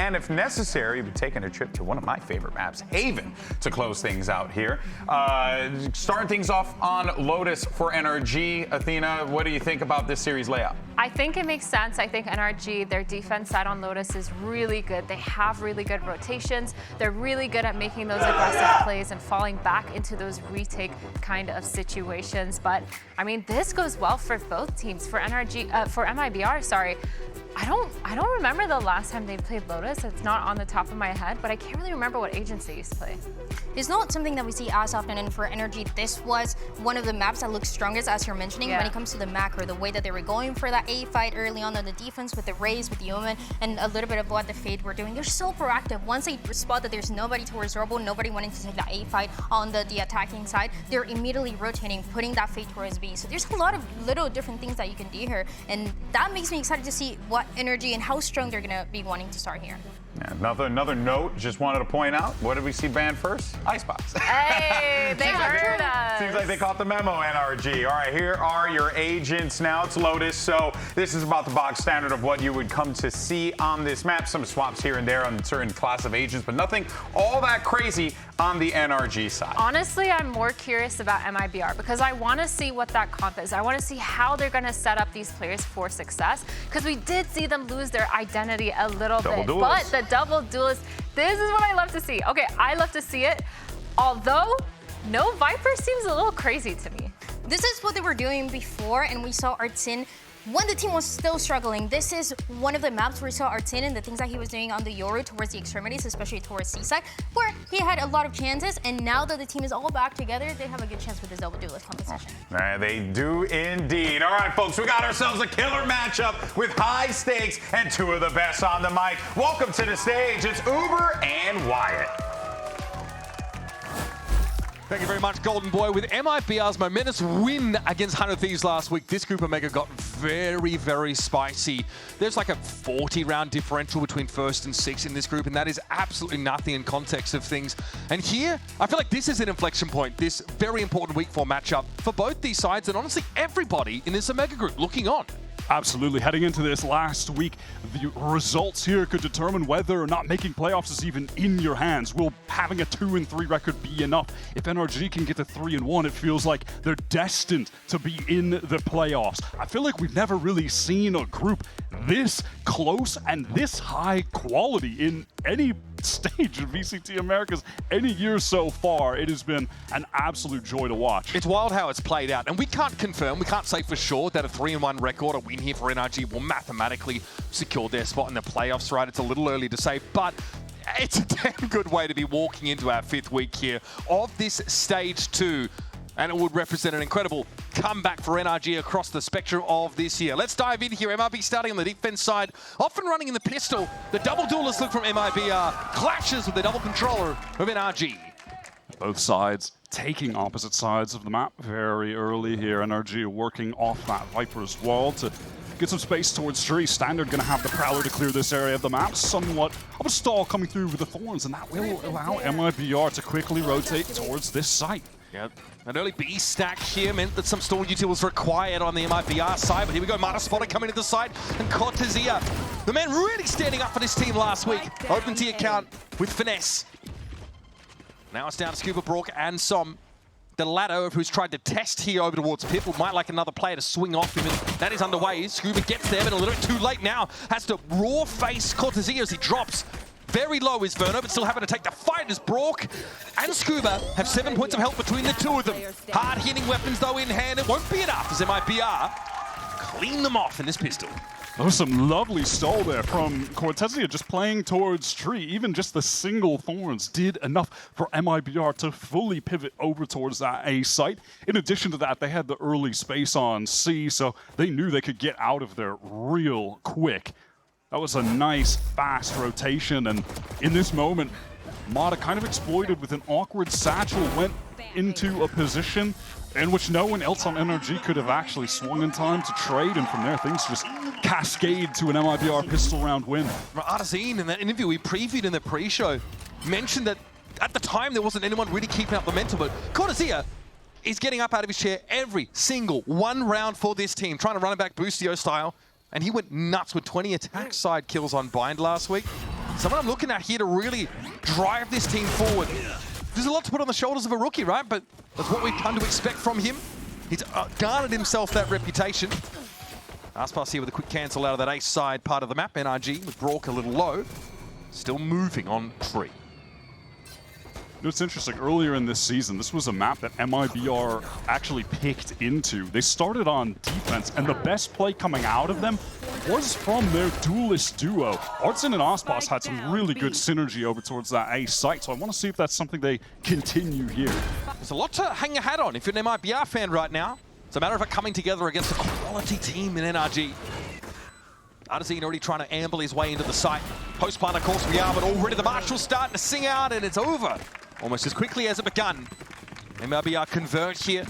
and if necessary, we'll be taking a trip to one of my favorite maps, Haven, to close things out here. Starting things off on Lotus for NRG. Athena, what do you think about this series layout? I think it makes sense. I think NRG, their defense side on Lotus is really good. They have really good rotations. They're really good at making those aggressive plays and falling back into those retake kind of situations. But I mean, this goes well for both teams. For NRG, for MIBR, sorry. I don't remember the last time they played Lotus. It's not on the top of my head, but I can't really remember what agents they used to play. It's not something that we see as often, and for NRG, this was one of the maps that looks strongest, as you're mentioning, when it comes to the macro, the way that they were going for that A fight early on the defense with the Raze, with the Omen, and a little bit of what the Fade were doing. They're so proactive. Once they spot that there's nobody towards Robo, nobody wanting to take that A fight on the attacking side, they're immediately rotating, putting that Fade towards B. So there's a lot of little different things that you can do here, and that makes me excited to see what NRG and how strong they're going to be wanting to start here. Yeah, another note, just wanted to point out, what did we see banned first? Icebox. Hey, they heard us. Seems like they caught the memo, NRG. All right, here are your agents now. It's Lotus, so this is about the box standard of what you would come to see on this map. Some swaps here and there on certain class of agents, but nothing all that crazy on the NRG side. Honestly, I'm more curious about MIBR because I want to see what that comp is. I want to see how they're going to set up these players for success because we did see them lose their identity a little bit. But the double duelist, this is what I love to see. Okay, I love to see it, although no Viper seems a little crazy to me. This is what they were doing before, and we saw Artin when the team was still struggling. This is one of the maps where we saw Artin and the things that he was doing on the Yoru towards the extremities, especially towards Seaside, where he had a lot of chances, and now that the team is all back together, they have a good chance with this double duelist composition. They do indeed. All right, folks, we got ourselves a killer matchup with high stakes and two of the best on the mic. Welcome to the stage. It's Uber and Wyatt. Thank you very much, Golden Boy. With MIBR's momentous win against 100 Thieves last week, this group of Mega got very, very spicy. There's like a 40-round differential between first and sixth in this group, and that is absolutely nothing in context of things. And here, I feel like this is an inflection point, this very important week 4 matchup for both these sides, and honestly, everybody in this Omega group looking on. Absolutely. Heading into this last week, the results here could determine whether or not making playoffs is even in your hands. Will having a 2-3 record be enough? If NRG can get to 3-1, it feels like they're destined to be in the playoffs. I feel like we've never really seen a group this close and this high quality in any stage of VCT Americas any year so far. It has been an absolute joy to watch. It's wild how it's played out, and we can't confirm, we can't say for sure that a 3-1 record, a win here for NRG, will mathematically secure their spot in the playoffs, right? It's a little early to say, but it's a damn good way to be walking into our 5th week here of this Stage 2. And it would represent an incredible comeback for NRG across the spectrum of this year. Let's dive in here. MRB starting on the defense side, often running in the pistol. The double duelist look from MIBR clashes with the double controller of NRG. Both sides taking opposite sides of the map very early here. NRG working off that Viper's wall to get some space towards Tree. Standard going to have the Prowler to clear this area of the map. Somewhat of a stall coming through with the Thorns, and that will allow MIBR to quickly rotate towards this site. Yep. An early B stack here meant that some stall duty was required on the MIBR side, but here we go, Marta Spotter coming to the side, and Cortezia, the man really standing up for this team last week, opens the account with finesse. Now it's down to Scuba, Brook, and Som. The latter, who's tried to test here over towards Pitbull, might like another player to swing off him, and that is underway. Scuba gets there, but a little bit too late now. Has to raw face Cortezia as he drops. Very low is Verno, but still having to take the fight as Brook and Scuba have 7 points of health between the two of them. Hard-hitting weapons, though, in hand. It won't be enough as MIBR clean them off in this pistol. There was some lovely stall there from Cortezia, just playing towards Tree. Even just the single Thorns did enough for MIBR to fully pivot over towards that A site. In addition to that, they had the early space on C, so they knew they could get out of there real quick. That was a nice, fast rotation, and in this moment, Mata kind of exploited with an awkward satchel, went into a position in which no one else on NRG could have actually swung in time to trade, and from there things just cascade to an MIBR pistol round win. Artazine, in that interview we previewed in the pre-show, mentioned that at the time there wasn't anyone really keeping up the momentum, but Cortezia is getting up out of his chair every single one round for this team, trying to run it back Boostio style. And he went nuts with 20 attack side kills on Bind last week. Someone I'm looking at here to really drive this team forward. There's a lot to put on the shoulders of a rookie, right? But that's what we've come to expect from him. He's garnered himself that reputation. Aspas here with a quick cancel out of that ace side part of the map. NRG with Brock a little low. Still moving on tree. It's interesting, earlier in this season, this was a map that MIBR actually picked into. They started on defense, and the best play coming out of them was from their duelist duo. Artson and Aspas had some really good synergy over towards that A site, so I want to see if that's something they continue here. There's a lot to hang your hat on if you're an MIBR fan right now. It's a matter of it coming together against a quality team in NRG. Artazine already trying to amble his way into the site. Post-plant, of course, we are, but already the Marshal's starting to sing out, and it's over. Almost as quickly as it begun. MIBR convert here.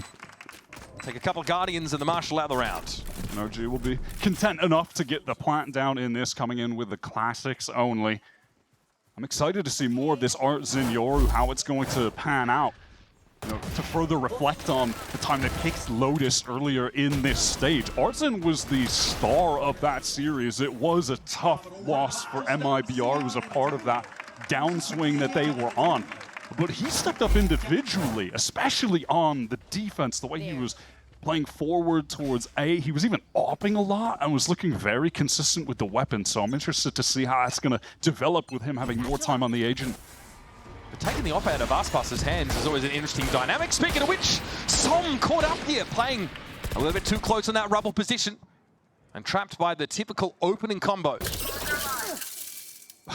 Take a couple of Guardians and the Marshal out of the round. NRG will be content enough to get the plant down in this, coming in with the classics only. I'm excited to see more of this Artson Yoru, how it's going to pan out. You know, to further reflect on the time they picked Lotus earlier in this stage. Artson was the star of that series. It was a tough loss for MIBR, who was a part of that downswing that they were on. But he stepped up individually, especially on the defense, the way he was playing forward towards A. He was even opping a lot and was looking very consistent with the weapon. So I'm interested to see how that's going to develop with him having more time on the agent. But taking the op out of Aspas's hands is always an interesting dynamic. Speaking of which, Som caught up here, playing a little bit too close in that rubble position and trapped by the typical opening combo.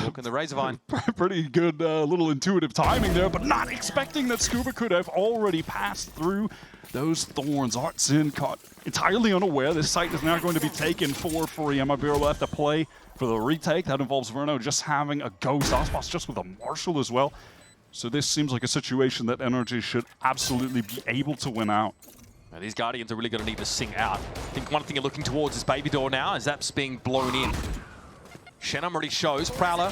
Look in the Razorvine. Pretty good little intuitive timing there, but not expecting that Scuba could have already passed through those thorns. Artson caught entirely unaware. This site is now going to be taken for free. MIBR will have to play for the retake. That involves Verno just having a ghost. Aspas just with a Marshal as well. So this seems like a situation that NRG should absolutely be able to win out. Now these Guardians are really going to need to sing out. I think one thing you're looking towards is Baby Door now, as that's being blown in. Shenum already shows. Prowler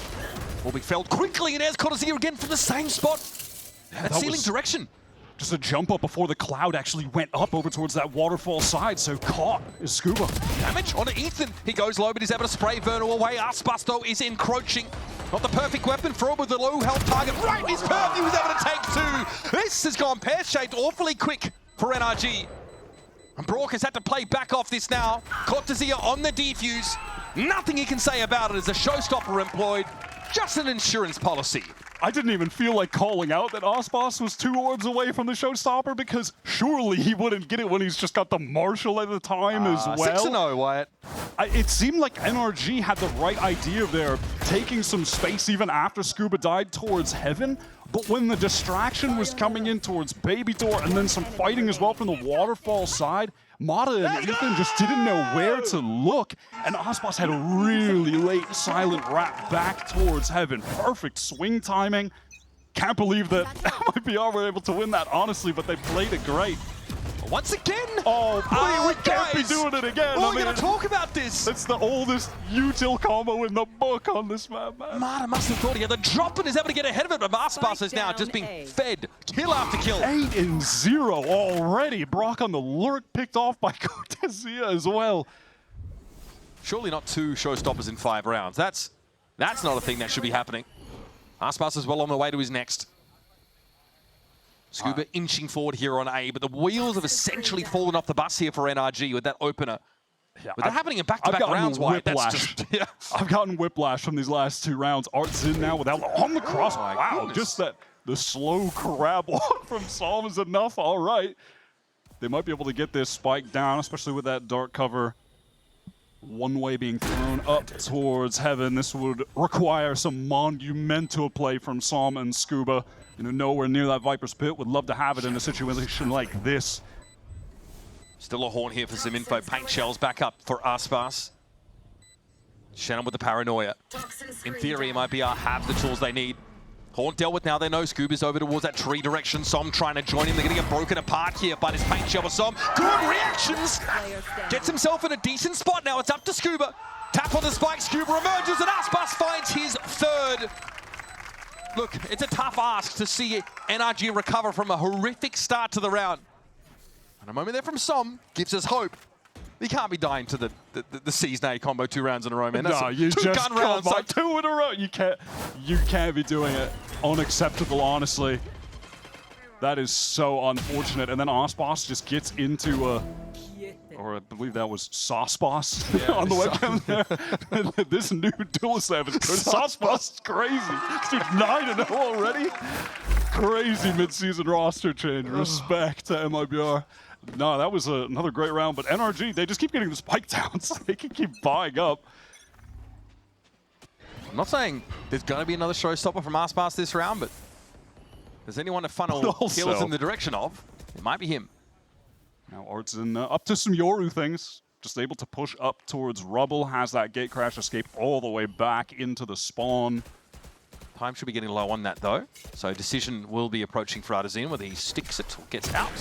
will be felled quickly, and there's Corrode again from the same spot. That ceiling direction. Just a jump up before the cloud actually went up over towards that waterfall side, so caught is Scuba. Damage onto Ethan. He goes low, but he's able to spray Verno away. Aspas, though, is encroaching. Not the perfect weapon for him with the low health target. Right in his path, he was able to take two. This has gone pear-shaped awfully quick for NRG. And Brock has had to play back off this now. Cortezia on the defuse. Nothing he can say about it as a showstopper employed. Just an insurance policy. I didn't even feel like calling out that Aspas was 2 orbs away from the showstopper, because surely he wouldn't get it when he's just got the Marshal at the time as well. 6-0, Wyatt. It seemed like NRG had the right idea there, taking some space even after Scuba died towards Heaven. But when the distraction was coming in towards Baby Door and then some fighting as well from the waterfall side, Mata and Ethan just didn't know where to look, and Aspas had a really late silent wrap back towards Heaven. Perfect swing timing. Can't believe that MIBR were able to win that, honestly, but they played it great. Once again! Oh, please, we can't be doing it again. We're going to talk about this. It's the oldest util combo in the book on this map, man. Mata must have thought he had the drop and is able to get ahead of it, but Aspas is now just being fed kill after kill. 8-0 already. Brock on the lurk, picked off by Cortezia as well. Surely not 2 showstoppers in 5 rounds. That's not a thing that should be happening. Aspas is well on the way to his next. Scuba inching forward here on A, but the wheels have essentially fallen off the bus here for NRG with that opener. Yeah, With that happening in back-to-back rounds, Wyatt, that's just... Yeah. I've gotten whiplash from these last 2 rounds. Art's in now without on the cross. Oh wow, goodness. Just that the slow grab walk from Som is enough. All right. They might be able to get this spike down, especially with that dark cover. One way being thrown up towards Heaven. This would require some monumental play from Som and Scuba. You know, nowhere near that Viper's Pit. Would love to have it in a situation like this. Still a horn here for some info. Paint shells back up for Aspas. Shannon with the paranoia. In theory, MIBR have the tools they need. Horn dealt with now. They know Scuba's over towards that tree direction. Som trying to join him. They're going to get broken apart here by this paint shell of Som. Good reactions. Gets himself in a decent spot now. It's up to Scuba. Tap on the spike. Scuba emerges and Aspas finds his 3rd. Look, it's a tough ask to see NRG recover from a horrific start to the round. And a moment there from Som gives us hope. You can't be dying to the C's A combo 2 rounds in a row, man. No, you two just gun rounds, like like 2 in a row. You can't be doing it. Unacceptable, honestly. That is so unfortunate. And then Osboss just gets into a, or I believe that was Sauce Boss on the webcam there. This new duelist there is good. Sauce Boss is crazy. This dude's 9-0 already. Crazy mid-season roster change. Respect to MIBR. No, that was another great round, but NRG, they just keep getting the spike downs. They can keep buying up. I'm not saying there's going to be another showstopper from Aspas this round, but there's anyone to funnel kills in the direction of, it might be him. Now Artson up to some Yoru things. Just able to push up towards Rubble. Has that gate crash escape all the way back into the spawn. Time should be getting low on that though. So decision will be approaching for Artesian, whether he sticks it or gets out.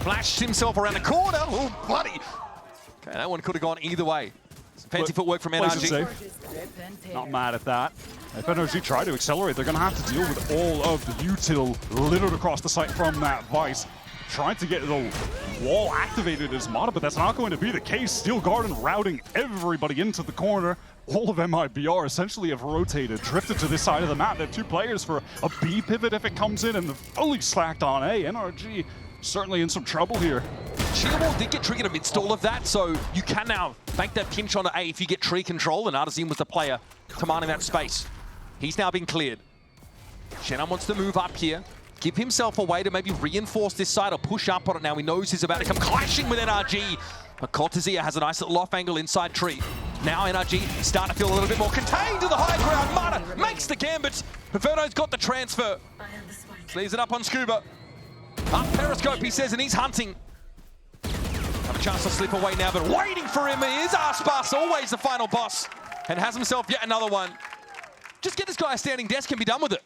Flashed himself around the corner. Oh, bloody. Okay, that one could have gone either way. Some fancy footwork from NRG. Not mad at that. If NRG try to accelerate, they're going to have to deal with all of the util littered across the site from that Vice. Trying to get the wall activated as Mata, but that's not going to be the case. Steel Garden routing everybody into the corner. All of MIBR essentially have rotated, drifted to this side of the map. They have 2 players for a B pivot if it comes in, and they're fully slacked on A. NRG certainly in some trouble here. Sheer Wall did get triggered amidst all of that, so you can now bank that pinch on A if you get tree control, and Artesian was the player commanding that space. He's now been cleared. Shannon wants to move up here, give himself a way to maybe reinforce this side or push up on it. Now he knows he's about to come clashing with NRG, but Cortezia has a nice little off angle inside tree. Now NRG starting to feel a little bit more contained to the high ground. Mata makes the gambit. Paverno's got the transfer. Leaves it up on Scuba. Up Periscope, he says, and he's hunting. Have a chance to slip away now, but waiting for him is Aspas, always the final boss, and has himself yet another one. Just get this guy a standing desk and be done with it.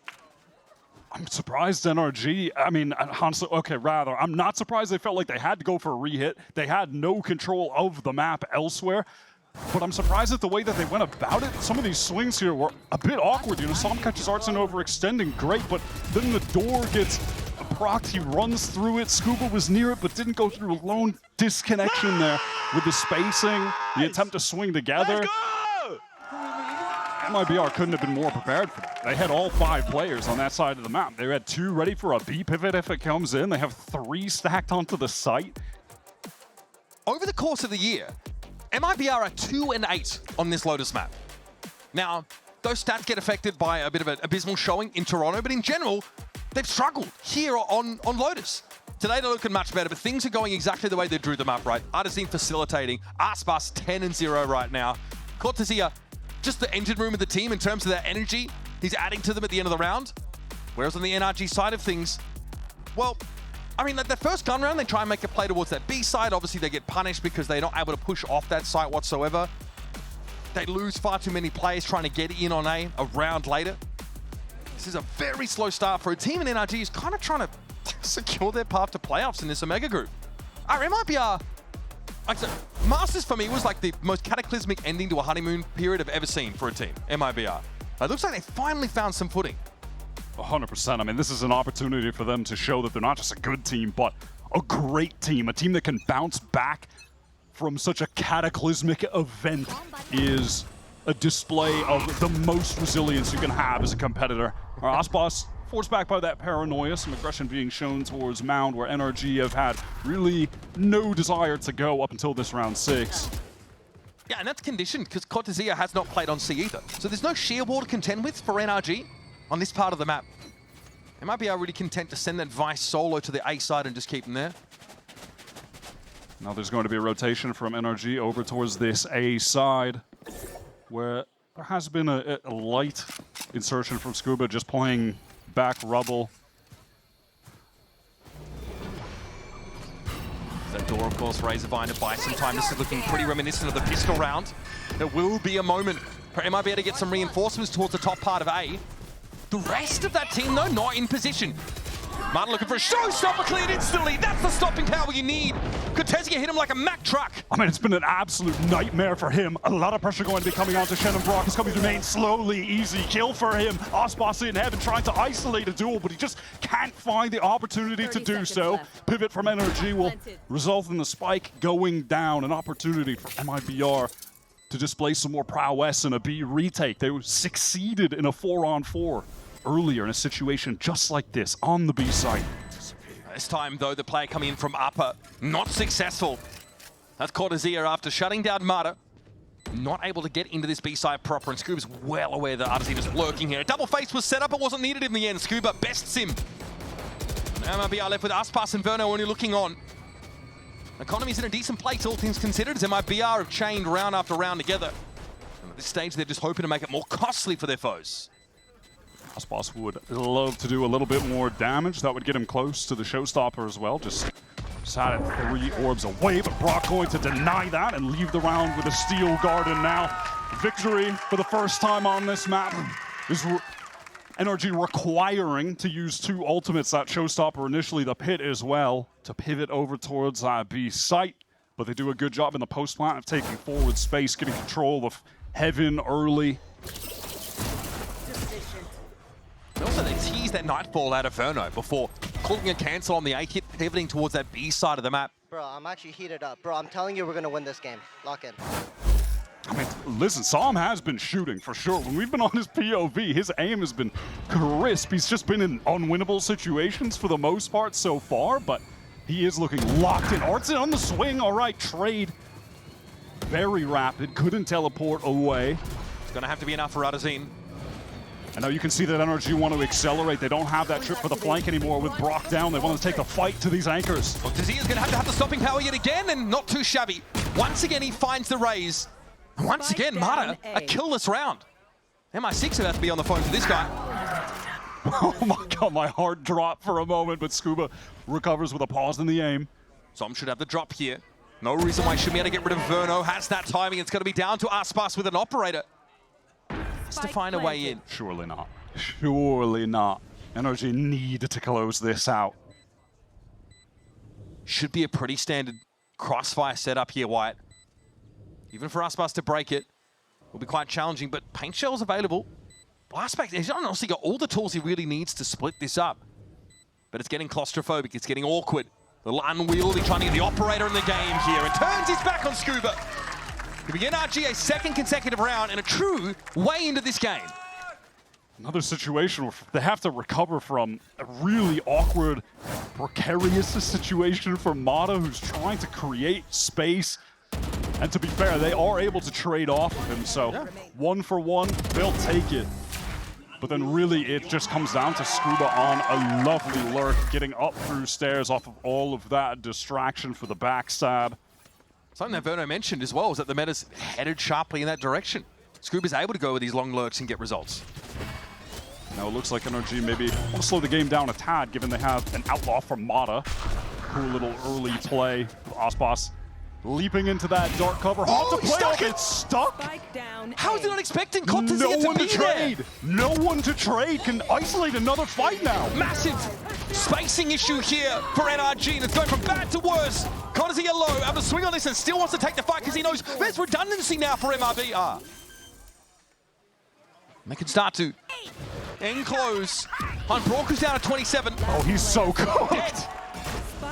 I'm surprised NRG, I mean, I'm not surprised they felt like they had to go for a re-hit. They had no control of the map elsewhere. But I'm surprised at the way that they went about it. Some of these swings here were a bit awkward. You know, Som catches Artson overextending, great, but then the door gets procced. He runs through it. Scuba was near it, but didn't go through. A lone disconnection there with the spacing, the attempt to swing together. MIBR couldn't have been more prepared for that. They had all 5 players on that side of the map. They had 2 ready for a B pivot if it comes in. They have 3 stacked onto the site. Over the course of the year, MIBR are 2-8 on this Lotus map. Now, those stats get affected by a bit of an abysmal showing in Toronto, but in general, they've struggled here on Lotus. Today they're looking much better, but things are going exactly the way they drew them up, right? Artesian facilitating, Aspas 10-0 right now. Cortezia, just the engine room of the team in terms of their energy. He's adding to them at the end of the round. Whereas on the NRG side of things, well, I mean, like the first gun round, they try and make a play towards that B side. Obviously, they get punished because they're not able to push off that site whatsoever. They lose far too many players trying to get in on A round later. This is a very slow start for a team, and NRG is kind of trying to secure their path to playoffs in this Omega group. MIBR, like I said, Masters for me was like the most cataclysmic ending to a honeymoon period I've ever seen for a team, MIBR. It looks like they finally found some footing. 100%. I mean, this is an opportunity for them to show that they're not just a good team, but a great team. A team that can bounce back from such a cataclysmic event is a display of the most resilience you can have as a competitor. Aspas forced back by that paranoia, some aggression being shown towards Mound, where NRG have had really no desire to go up until this round 6. Yeah, and that's conditioned because Cortezia has not played on C either. So there's no sheer wall to contend with for NRG on this part of the map. They might be really content to send that Vice solo to the A side and just keep them there. Now there's going to be a rotation from NRG over towards this A side, where there has been a light insertion from Scuba, just playing back Rubble. That door, of course, Razorvine to buy some time. This is looking pretty reminiscent of the pistol round. There will be a moment for MIBR to get some reinforcements towards the top part of A. The rest of that team, though, not in position. Marta looking for a showstopper, cleared instantly. That's the stopping power you need. Cortezia hit him like a Mack truck. I mean, it's been an absolute nightmare for him. A lot of pressure going to be coming onto Shannon Brock. It's coming to remain slowly. Easy kill for him. Ospas in heaven trying to isolate a duel, but he just can't find the opportunity to do so. Left. Pivot from NRG will result in the spike going down. An opportunity for MIBR to display some more prowess in a B retake. They succeeded in a 4-on-4 earlier in a situation just like this on the B site. This time, though, the player coming in from upper, not successful. That's Cortezia after shutting down Marta. Not able to get into this B side proper, and Scuba's well aware that Artesina is lurking here. A double face was set up, it wasn't needed in the end. Scuba bests him. Now MIBR left with Aspas and Verno only looking on. Economy's in a decent place, all things considered, as MIBR have chained round after round together. And at this stage, they're just hoping to make it more costly for their foes. Aspas would love to do a little bit more damage. That would get him close to the showstopper as well. Just sat at 3 orbs away, but Brock going to deny that and leave the round with a steel garden now. Victory for the first time on this map is NRG requiring to use 2 ultimates, that showstopper initially, the pit as well, to pivot over towards B site. But they do a good job in the post plant of taking forward space, getting control of heaven early. Also, they teased that Nightfall out of Verno before calling a cancel on the A kit, pivoting towards that B side of the map. Bro, I'm actually heated up. Bro, I'm telling you we're going to win this game. Lock in. I mean, listen, Sam has been shooting for sure. When we've been on his POV, his aim has been crisp. He's just been in unwinnable situations for the most part so far, but he is looking locked in. Artsin on the swing. All right, trade. Very rapid. Couldn't teleport away. It's going to have to be enough for Artesina. And now you can see that NRG want to accelerate. They don't have that trip for the flank anymore with Brock down. They want to take the fight to these anchors. Well, Tazia's going to have the stopping power yet again, and not too shabby. Once again, he finds the raise. And once again, Marta, a killless round. MI6 about to be on the phone to this guy. Oh my god, my heart dropped for a moment, but Scuba recovers with a pause in the aim. Som should have the drop here. No reason why he should be able to get rid of Verno. Has that timing. It's going to be down to Aspas with an operator. Has to find a way in. Surely not. Surely not. NRG need to close this out. Should be a pretty standard crossfire setup here, Wyatt. Even for Aspas to break it, will be quite challenging, but paint shell's available. Blastback, he's honestly got all the tools he really needs to split this up. But it's getting claustrophobic, it's getting awkward. A little unwieldy, trying to get the operator in the game here, and turns his back on Scuba. To begin NRG a second consecutive round and a true way into this game. Another situation where they have to recover from a really awkward, precarious situation for Mata, who's trying to create space. And to be fair, they are able to trade off of him, so 1 for 1, they'll take it. But then really it just comes down to Scuba on a lovely lurk, getting up through stairs off of all of that distraction for the backstab. Something that Verno mentioned as well is that the meta's headed sharply in that direction. Scuba's able to go with these long lurks and get results. Now it looks like NRG maybe want to slow the game down a tad, given they have an outlaw from Mata. Cool little early play. Aspas leaping into that dark cover. Oh, Hard to play off. it! It's stuck. How is he not expecting No Cortezia one to to be there? trade. No one to trade can isolate another fight now. Massive spacing issue here for NRG, and it's going from bad to worse. Cortezia low, able to swing on this and still wants to take the fight because he knows there's redundancy now for MIBR. They can start to enclose on Brock, who's down at 27. Oh, he's so cooked.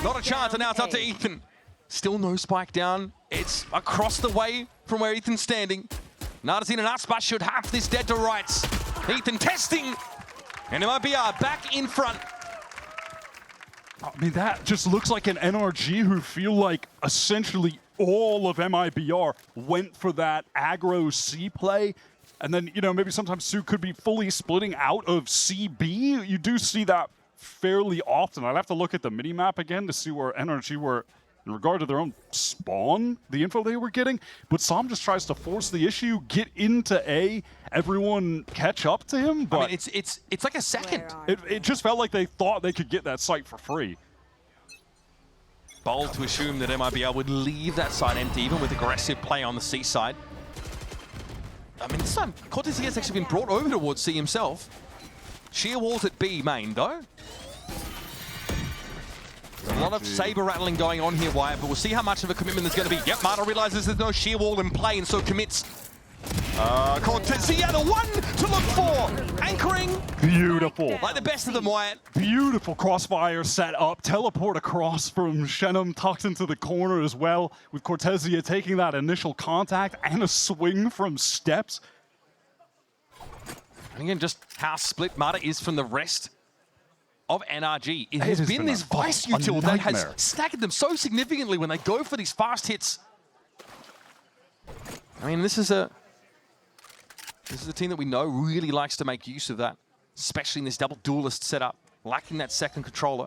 Not a chance, and now it's up to Ethan. Still no spike down. It's across the way from where Ethan's standing. Artesina and Aspas should have this dead to rights. Ethan testing, and MIBR back in front. I mean, that just looks like an NRG who feel like essentially all of MIBR went for that aggro C play. And then, you know, maybe sometimes Sue could be fully splitting out of CB. You do see that fairly often. I'd have to look at the mini-map again to see where NRG were in regard to their own spawn, the info they were getting. But Sam just tries to force the issue, get into A, everyone catch up to him. But I mean, it's like a second. it just felt like they thought they could get that site for free. Bold to assume that MIBR would leave that side empty, even with aggressive play on the C side. I mean, this time, Cortezia has actually been brought over towards C himself. Sheer walls at B main, though. A lot of saber rattling going on here, Wyatt, but we'll see how much of a commitment there's going to be. Yep, Marta realizes there's no sheer wall in play and so commits. Cortezia, the one to look for. Anchoring. Beautiful. Like the best of them, Wyatt. Beautiful crossfire set up. Teleport across from Shenum, tucked into the corner as well, with Cortezia taking that initial contact and a swing from steps. And again, just how split Marta is from the rest of NRG. It has been this Vice util that has staggered them so significantly when they go for these fast hits. I mean, this is a team that we know really likes to make use of that, especially in this double duelist setup, lacking that second controller.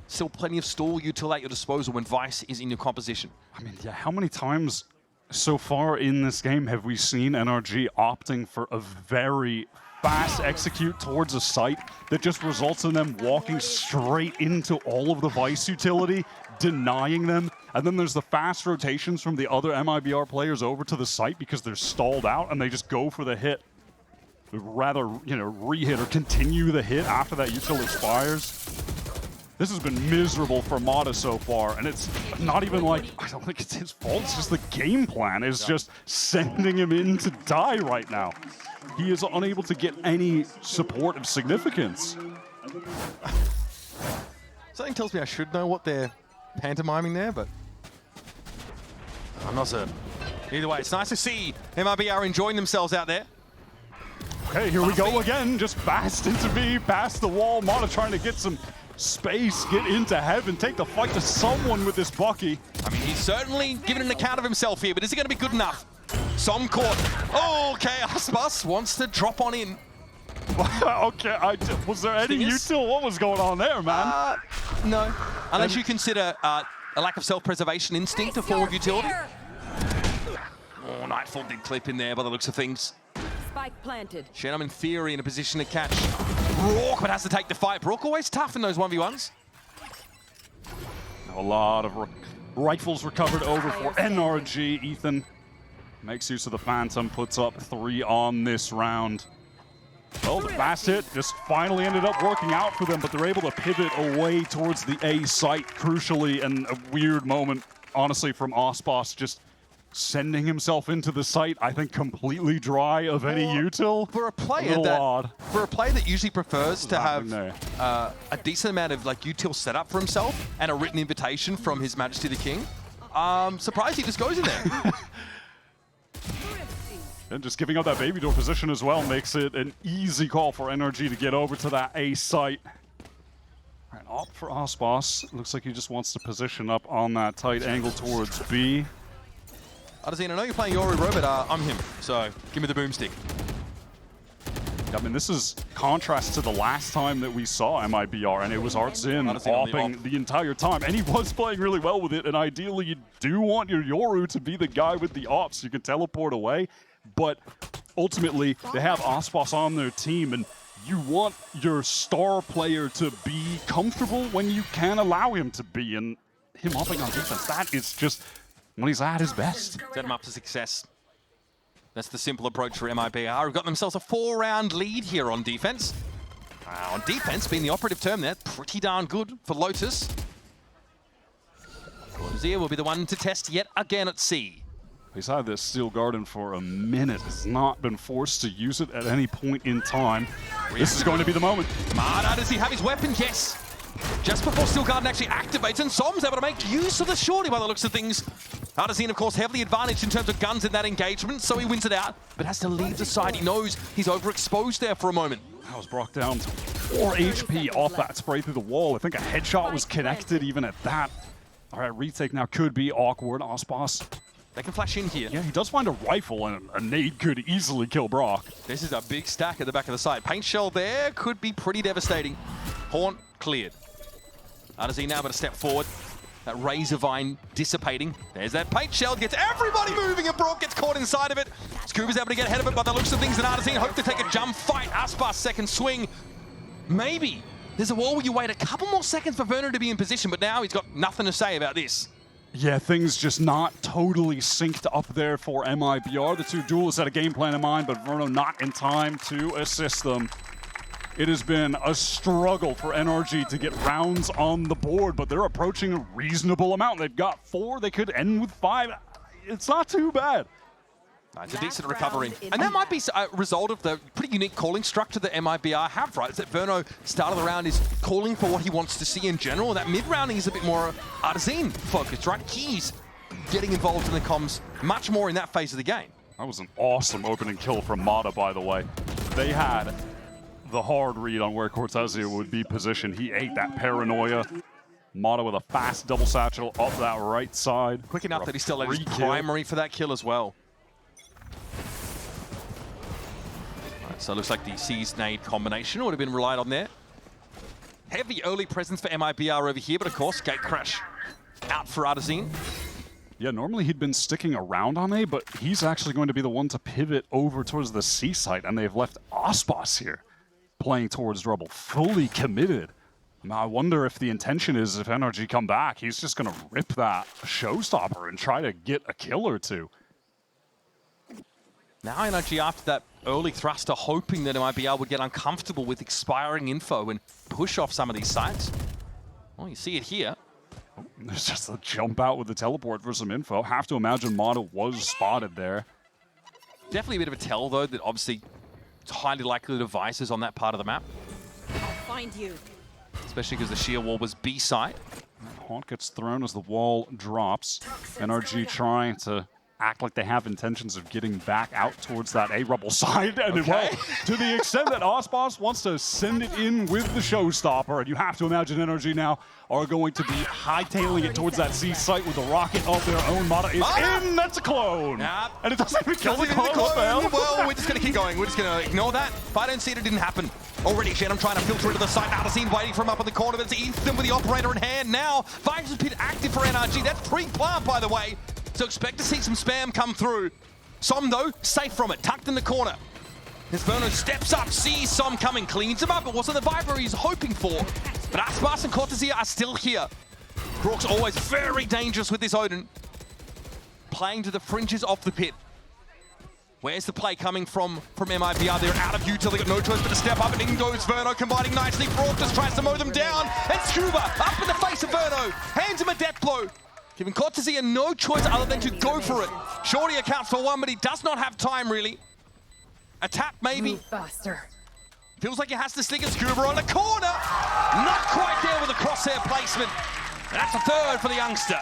Still plenty of stall util at your disposal when Vice is in your composition. I mean, yeah, how many times so far in this game have we seen NRG opting for a very fast execute towards a site that just results in them walking straight into all of the Vice utility, denying them, and then there's the fast rotations from the other MIBR players over to the site because they're stalled out and they just go for the hit. Rather, you know, re-hit or continue the hit after that util expires. This has been miserable for Mata so far, and it's not even like, I don't think it's his fault, it's just the game plan is just sending him in to die right now. He is unable to get any support of significance. Something tells me I should know what they're pantomiming there, but I'm not certain. Either way, it's nice to see MIBR enjoying themselves out there. Okay, here we go again, just fast into B, past the wall. Mata trying to get some space, get into heaven, take the fight to someone with this Bucky. I mean, he's certainly given an account of himself here, but is it going to be good enough? Som caught. Oh, okay, Aspas wants to drop on in. Okay, was there any util? What was going on there, man? No, unless you consider a lack of self-preservation instinct a form of utility. Oh, Nightfall did clip in there by the looks of things. Spike planted. Shenum in theory in a position to catch Brook, but has to take the fight. Brook always tough in those 1v1s. A lot of rifles recovered over for NRG. Ethan makes use of the Phantom, puts up 3 on this round. Well, the fast hit just finally ended up working out for them, but they're able to pivot away towards the A site, crucially, and a weird moment, honestly, from Aspas, just sending himself into the site, I think completely dry of any util. For a player that usually prefers to have a decent amount of like util set up for himself and a written invitation from His Majesty the King, surprised he just goes in there. And just giving up that baby door position as well makes it an easy call for NRG to get over to that A site. All right, opt for Aspas. Looks like he just wants to position up on that tight angle towards B. Adazine, I know you're playing Yoru but I'm him, so give me the boomstick. I mean, this is contrast to the last time that we saw MIBR, and it was Artzin opping the entire time, and he was playing really well with it, and ideally you do want your Yoru to be the guy with the ops. You can teleport away, but ultimately they have Aspas on their team, and you want your star player to be comfortable when you can allow him to be, and him opping on defense, that is just when he's at his best. Set him up for success. That's the simple approach for MIBR. We've got themselves a 4-round lead here on defense. On defense, being the operative term there, pretty darn good for Lotus. Zia will be the one to test yet again at C. He's had this Steel Garden for a minute, has not been forced to use it at any point in time. This is going to be the moment. Marta, does he have his weapon? Yes. Just before Steel Garden actually activates, and Som's able to make use of the shorty by the looks of things. Artazine, of course, heavily advantaged in terms of guns in that engagement, so he wins it out, but has to leave the side. He knows he's overexposed there for a moment. That was Brock down to 4 HP off that spray through the wall. I think a headshot was connected even at that. All right, retake now could be awkward. Aspas. They can flash in here. Yeah, he does find a rifle, and a nade could easily kill Brock. This is a big stack at the back of the side. Paint shell there could be pretty devastating. Haunt cleared. Artazine now but a step forward. That razor vine dissipating. There's that paint shell, gets everybody moving, and Brock gets caught inside of it. Scuba's able to get ahead of it by the looks of things, and Artazine hope to take a jump fight. Aspas second swing. Maybe there's a wall where you wait a couple more seconds for Werner to be in position, but now he's got nothing to say about this. Yeah, things just not totally synced up there for MIBR. The two duelists had a game plan in mind, but Verno not in time to assist them. It has been a struggle for NRG to get rounds on the board, but they're approaching a reasonable amount. They've got 4, they could end with 5. It's not too bad. It's a decent recovery. And that might be a result of the pretty unique calling structure that MIBR have, right? Is that Verno, start of the round, is calling for what he wants to see in general. That mid-rounding is a bit more Artisan focused, right? He's getting involved in the comms much more in that phase of the game. That was an awesome opening kill from Mata, by the way. They had the hard read on where Cortezia would be positioned. He ate that paranoia. Mata with a fast double satchel up that right side. Quick enough that he still had his primary for that kill as well. Right, so it looks like the Seize nade combination would have been relied on there. Heavy early presence for MIBR over here, but of course, gate crash out for Artisan. Yeah, normally he'd been sticking around on A, but he's actually going to be the one to pivot over towards the C site, and they've left Ospas here playing towards Rubble, fully committed. Now, I wonder if the intention is, if NRG come back, he's just going to rip that showstopper and try to get a kill or two. Now NRG, after that early thruster, hoping that MIBR would get uncomfortable with expiring info and push off some of these sites. Well, you see it here. There's just a jump out with the teleport for some info. Have to imagine Mata was spotted there. Definitely a bit of a tell, though, that obviously it's highly likely the device is on that part of the map. I'll find you. Especially because the sheer wall was B site. Haunt gets thrown as the wall drops. NRG trying to act like they have intentions of getting back out towards that A Rubble side. And well, to the extent that Ospas wants to send it in with the showstopper, and you have to imagine NRG now are going to be hightailing it towards that C site with the rocket of their own. Mata is in, that's a clone! Yep. And it doesn't even kill the clone. Well, we're just going to keep going. We're just going to ignore that. If I don't see it, it didn't happen. Already Shannon trying to filter into the site. Artisan waiting for him up in the corner, but it's Ethan with the operator in hand. Now, Viper's Pit active for NRG. That's pre-plant, by the way. So expect to see some spam come through. Som, though, safe from it, tucked in the corner. As Verno steps up, sees Som coming, cleans him up. It wasn't the Viper he's hoping for. But Aspas and Cortezia are still here. Krork's always very dangerous with this Odin. Playing to the fringes of the pit. Where's the play coming from MIBR? They're out of util, they've got no choice but to step up, and in goes Verno, combining nicely. Krork just tries to mow them down, and Scuba up in the face of Verno, hands him a death blow, giving Cortezia no choice other than to go for it. Shorty accounts for one, but he does not have time, really. A tap, maybe. Faster. Feels like he has to stick at Scuba on the corner. Not quite there with the crosshair placement. And that's a third for the youngster.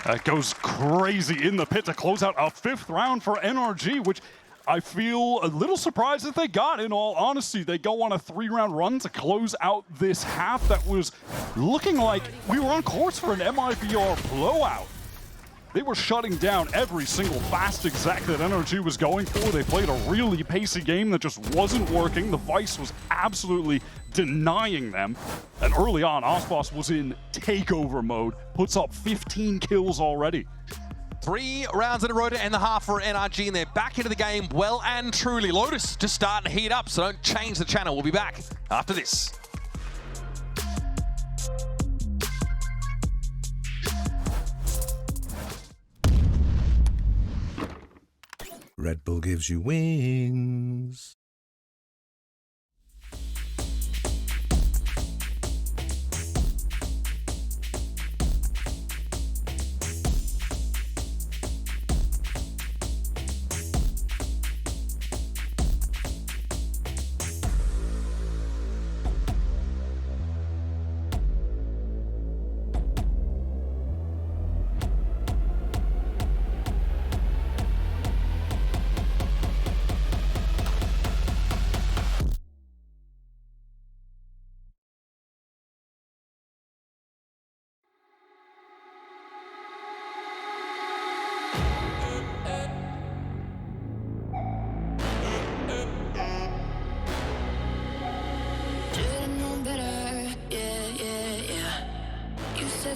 That goes crazy in the pit to close out a 5th round for NRG, which I feel a little surprised that they got, in all honesty. They go on a 3-round run to close out this half that was looking like we were on course for an MIBR blowout. They were shutting down every single fast exec that NRG was going for. They played a really pacey game that just wasn't working. The Vice was absolutely denying them. And early on, Ospas was in takeover mode, puts up 15 kills already. 3 rounds in a row to end the half for NRG, and they're back into the game well and truly. Lotus just starting to heat up, so don't change the channel. We'll be back after this. Red Bull gives you wings.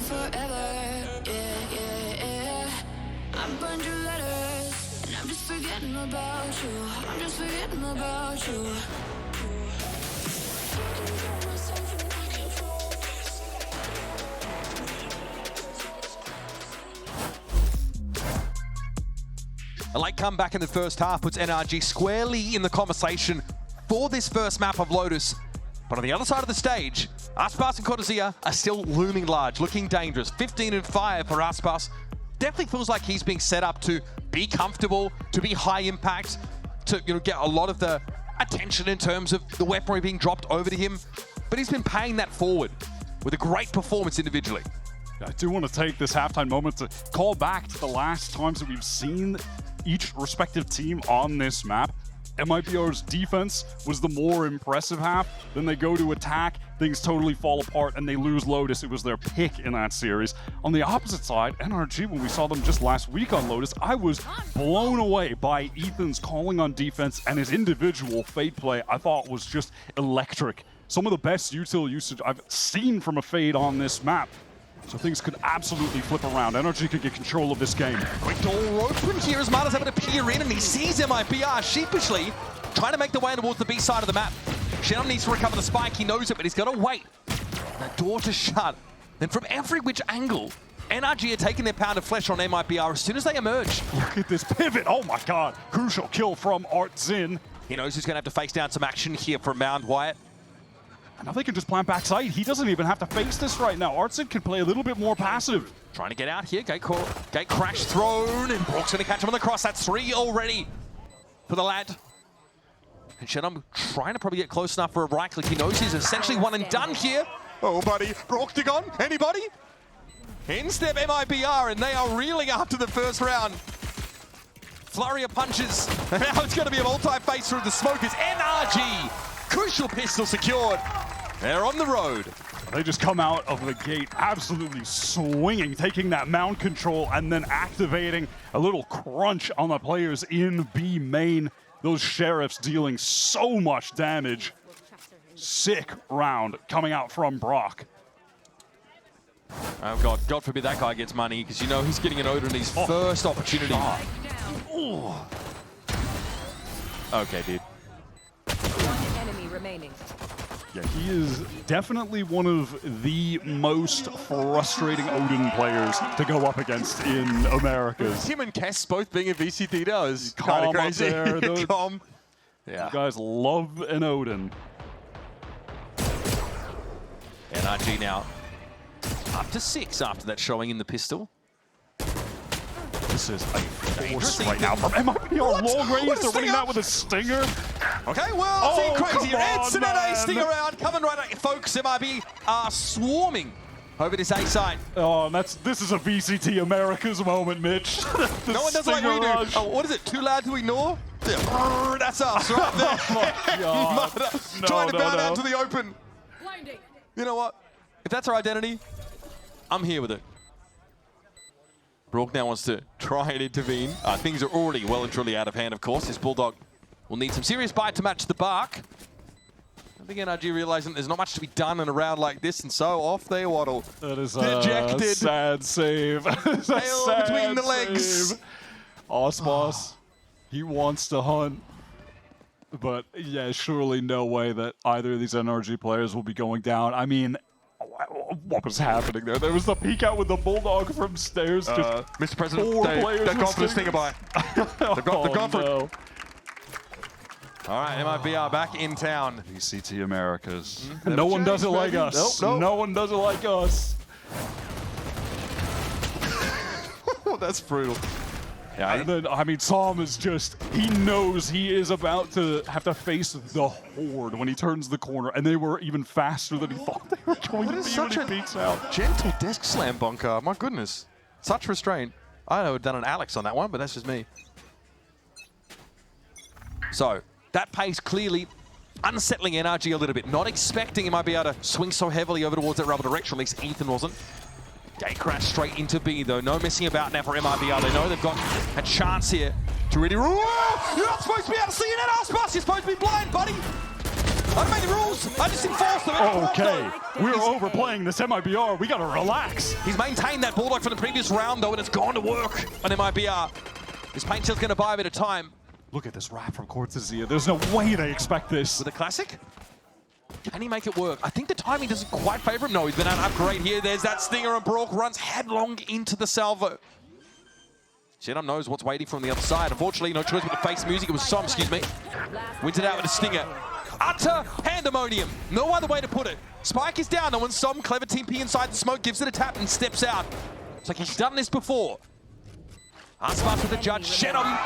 Forever, yeah, yeah, yeah. I burned your letters, and I'm just forgetting about you. I'm just forgetting about you. A late comeback in the first half puts NRG squarely in the conversation for this first map of Lotus. But on the other side of the stage, Aspas and Corrode are still looming large, looking dangerous. 15-5 for Aspas. Definitely feels like he's being set up to be comfortable, to be high impact, to get a lot of the attention in terms of the weaponry being dropped over to him. But he's been paying that forward with a great performance individually. I do want to take this halftime moment to call back to the last times that we've seen each respective team on this map. MIBR's defense was the more impressive half. Then they go to attack, things totally fall apart, and they lose Lotus. It was their pick in that series. On the opposite side, NRG, when we saw them just last week on Lotus, I was blown away by Ethan's calling on defense, and his individual Fade play I thought was just electric. Some of the best util usage I've seen from a Fade on this map. So things could absolutely flip around. NRG could get control of this game. Quick door open here as Mata's able to peer in, and he sees MIBR sheepishly trying to make the way towards the B side of the map. Shannon needs to recover the spike. He knows it, but he's got to wait. That door to shut. Then from every which angle, NRG are taking their pound of flesh on MIBR as soon as they emerge. Look at this pivot. Oh my god. Crucial kill from Artzin. He knows he's going to have to face down some action here from Mound Wyatt. And now they can just plant backside. He doesn't even have to face this right now. Artzin can play a little bit more passive. Trying to get out here. Gate crash thrown, and Brock's going to catch him on the cross. That's 3 already for the lad. And Shannon trying to probably get close enough for a right click. He knows he's essentially one and done here. Oh, buddy. Brocktagon. Anybody? In step MIBR, and they are reeling after the first round. Flurry of punches. And now it's going to be a multi-face through the smoke as NRG. Crucial pistol secured. They're on the road. They just come out of the gate absolutely swinging, taking that mount control and then activating a little crunch on the players in B main. Those sheriffs dealing so much damage. Sick round coming out from Brock. Oh God, God forbid that guy gets money, because he's getting an Odin in his first opportunity. Ooh. Okay, dude. Remaining. Yeah, he is definitely one of the most frustrating Odin players to go up against in Americas. Him and Kess both being a VCT now is kind of crazy. There, Calm. Yeah. You guys love an Odin. NRG now up to 6 after that showing in the pistol. This is a force right now from MIBR. Long range, they're winning that with a stinger. Okay, well, see crazy. It's an NA stinger round coming right at you, folks. MIB are swarming over this A side. Oh, and this is a VCT Americas moment, Mitch. No one does like we do. Oh, what is it? 2 lads who ignore? Yeah. That's us right there. Oh my God. Trying to bow down to the open. You know what? If that's our identity, I'm here with it. Brock now wants to try and intervene. Things are already well and truly out of hand, of course. This Bulldog will need some serious bite to match the bark. I think NRG realizing there's not much to be done in a round like this, and so off they waddle. That is dejected. A sad save. Tail between the legs. Osmos, he wants to hunt. But yeah, surely no way that either of these NRG players will be going down. I mean, what was happening there? There was the peek out with the Bulldog from stairs. Just Mr. President, 4 players they've gone for the stinger by. They've gone for it. All right, MIBR back in town. VCT Americas. No one does it like us. Nope. No one does it like us. That's brutal. Yeah, and then, I mean, Tom is just, he knows he is about to have to face the Horde when he turns the corner, and they were even faster than he thought they were going to be when he peeks out. Gentle desk slam bunker. My goodness. Such restraint. I would have done an Alex on that one, but that's just me. So, that pace clearly unsettling NRG a little bit. Not expecting he might be able to swing so heavily over towards that rubber direction. At least Ethan wasn't. Gate crash straight into B, though. No messing about now for MIBR. They know they've got a chance here to really... Whoa! You're not supposed to be able to see it at us, You're supposed to be blind, buddy. I don't make the rules. I just enforce them. Okay, we're overplaying this MIBR. We gotta relax. He's maintained that Bulldog from the previous round, though, and it's gone to work on MIBR. This paint shell's gonna buy a bit of time. Look at this wrap from Corrode. There's no way they expect this. With a classic? Can he make it work? I think the timing doesn't quite favor him. No, he's been able to upgrade here. There's that stinger, and Brock runs headlong into the salvo. Shedam knows what's waiting from the other side. Unfortunately, no choice but to face music. It was Som, excuse me. Wins it out with a stinger. Utter pandemonium. No other way to put it. Spike is down, and when some clever Team P inside the smoke gives it a tap and steps out. It's like he's done this before. Aspas with the judge. Shenum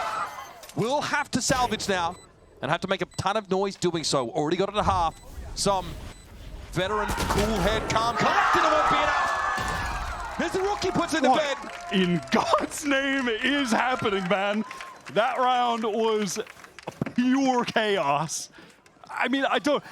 will have to salvage now and have to make a ton of noise doing so. Already got it at half. Some veteran, cool head, calm, collected, it won't be enough. There's the rookie, puts it to bed. In God's name is happening, man? That round was pure chaos. I mean, I don't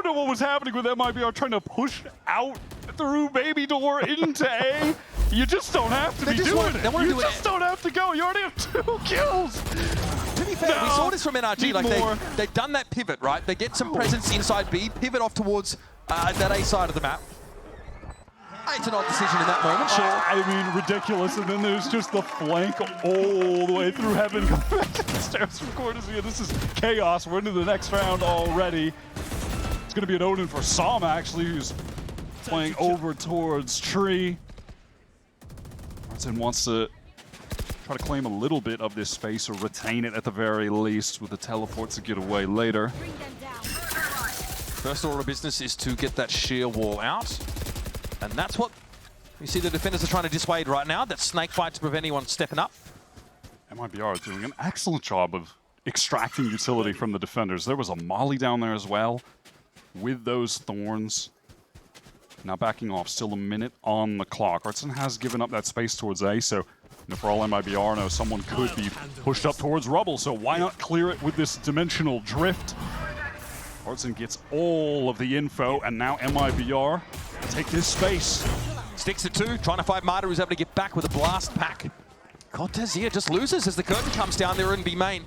know what was happening with MIBR trying to push out through baby door into A. You just don't have to be doing it. You just don't have to go. You already have 2 kills. To be fair, we saw this from NRG. Like they've done that pivot, right? They get some presence inside B, pivot off towards that A side of the map. It's an odd decision in that moment, sure. I mean, ridiculous. And then there's just the flank all the way through heaven. Stairs from Corrode. This is chaos. We're into the next round already. It's going to be an Odin for Som, actually, who's playing over towards Tree. Martin wants to try to claim a little bit of this space or retain it at the very least with the teleport to get away later. First order of business is to get that sheer wall out. And that's what you see the defenders are trying to dissuade right now. That snake fight to prevent anyone stepping up. MIBR doing an excellent job of extracting utility from the defenders. There was a molly down there as well with those thorns. Now backing off, still a minute on the clock. Artson has given up that space towards A, so for all MIBR knows, someone could be pushed up towards rubble, so why not clear it with this dimensional drift? Artson gets all of the info, and now MIBR take this space. Sticks at 2, trying to find Marta, who's able to get back with a blast pack. Cortezia just loses as the curtain comes down there in B main.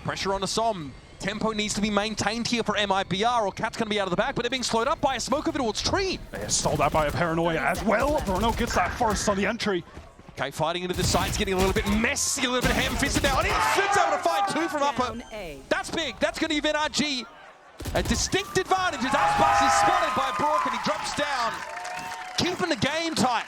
Pressure on the Som. Tempo needs to be maintained here for MIBR, or Cat's going to be out of the back, but they're being slowed up by a smoke over towards Tree. They're stalled out by a Paranoia as well. Bruno gets that first on the entry. Okay, fighting into the sides, getting a little bit messy, a little bit ham-fisted now, and Infant's able to fight 2 from upper. That's big. That's going to give NRG a distinct advantage as Aspas is spotted by Brock, and he drops down, keeping the game tight.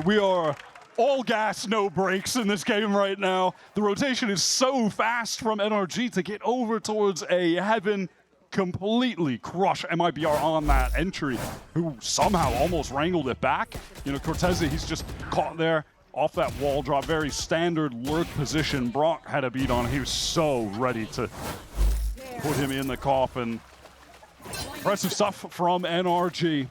We are all gas, no brakes in this game right now. The rotation is so fast from NRG to get over towards a heaven, completely crush MIBR on that entry, who somehow almost wrangled it back. You know, Cortezia, he's just caught there off that wall drop, very standard lurk position. Brock had a beat on. He was so ready to put him in the coffin. Impressive stuff from NRG.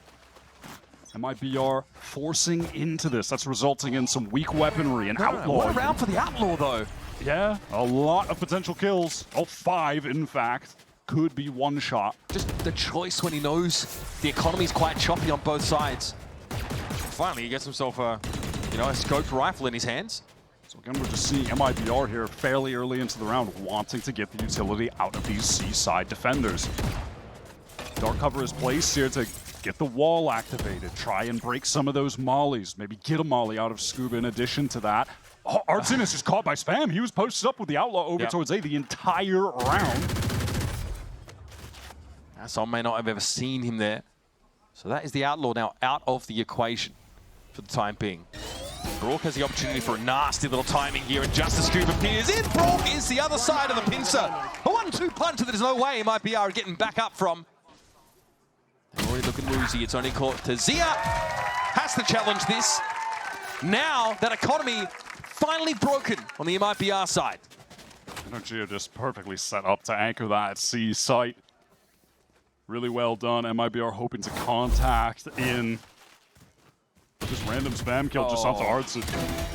MIBR forcing into this. That's resulting in some weak weaponry and outlaw. What a round for the outlaw, though. Yeah, a lot of potential kills. Oh, 5, in fact. Could be one shot. Just the choice when he knows the economy's quite choppy on both sides. Finally, he gets himself a scoped rifle in his hands. So again, we're just seeing MIBR here fairly early into the round, wanting to get the utility out of these C-side defenders. Dark cover is placed here to get the wall activated, try and break some of those mollies, maybe get a molly out of Scuba in addition to that. Oh, Artson is just caught by Spam. He was posted up with the Outlaw over towards A the entire round. Some may not have ever seen him there. So that is the Outlaw now out of the equation for the time being. Brock has the opportunity for a nasty little timing here, and just as Scuba appears in, Brock is the other side of the pincer. A 1-2 punch that there's no way MIBR getting back up from. They're already looking woozy. It's only Cortezia has to challenge this. Now that economy finally broken on the MIBR side. NRG are just perfectly set up to anchor that C site. Really well done. MIBR hoping to contact in. Just random spam kill just off the hearts. It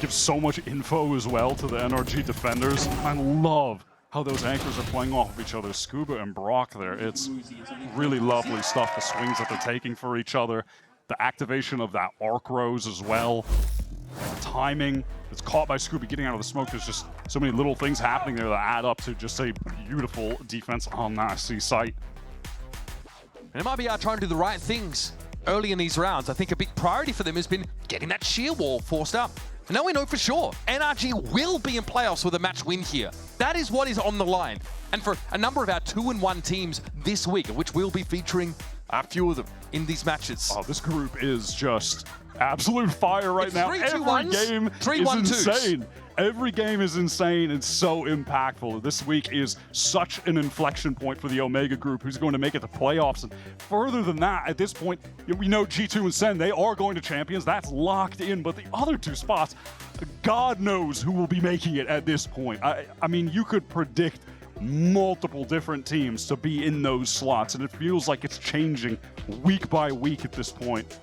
gives so much info as well to the NRG defenders. I love how those anchors are playing off of each other. Scuba and Brock there. It's really lovely stuff. The swings that they're taking for each other. The activation of that arc rose as well. The timing. It's caught by Scuba getting out of the smoke. There's just so many little things happening there that add up to just a beautiful defense on that C site. And MIBR trying to do the right things early in these rounds. I think a big priority for them has been getting that sheer wall forced up. And now we know for sure, NRG will be in playoffs with a match win here. That is what is on the line. And for a number of our 2-1 teams this week, which we'll be featuring a few of them in these matches. Oh, this group is just absolute fire right now. Every game is insane. Every game is insane and so impactful. This week is such an inflection point for the Omega group, who's going to make it to playoffs. And further than that, at this point, we know G2 and Sen, they are going to champions. That's locked in. But the other two spots, God knows who will be making it at this point. I mean, you could predict multiple different teams to be in those slots, and it feels like it's changing week by week at this point.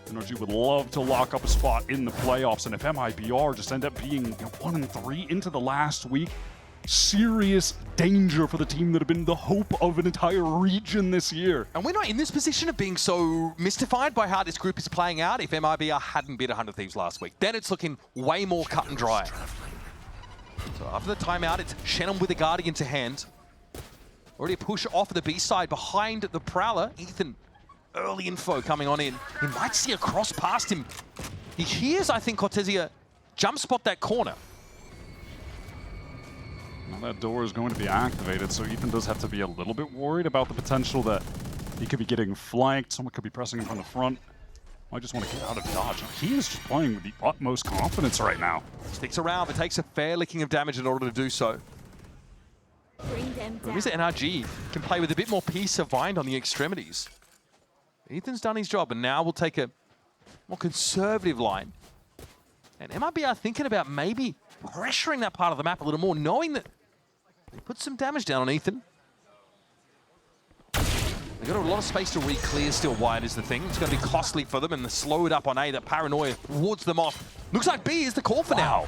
NRG would love to lock up a spot in the playoffs, and if MIBR just end up being 1-3 into the last week, serious danger for the team that have been the hope of an entire region this year. And we're not in this position of being so mystified by how this group is playing out. If MIBR hadn't beat 100 Thieves last week, then it's looking way more cut and dry. So after the timeout, it's Shannon with the Guardian to hand. Already a push off the B side behind the Prowler. Ethan, early info coming on in. He might see a cross past him. He hears, I think, Cortezia jump spot that corner. Now that door is going to be activated, so Ethan does have to be a little bit worried about the potential that he could be getting flanked. Someone could be pressing him from the front. I just want to get out of dodge. He is just playing with the utmost confidence right now. Sticks around, but takes a fair licking of damage in order to do so. Bring them down. Mr. NRG can play with a bit more peace of mind on the extremities. Ethan's done his job, and now we'll take a more conservative line. And MIBR thinking about maybe pressuring that part of the map a little more, knowing that they put some damage down on Ethan. They've got a lot of space to re-clear still wide is the thing. It's going to be costly for them, and the slow it up on A, that paranoia wards them off. Looks like B is the call for now.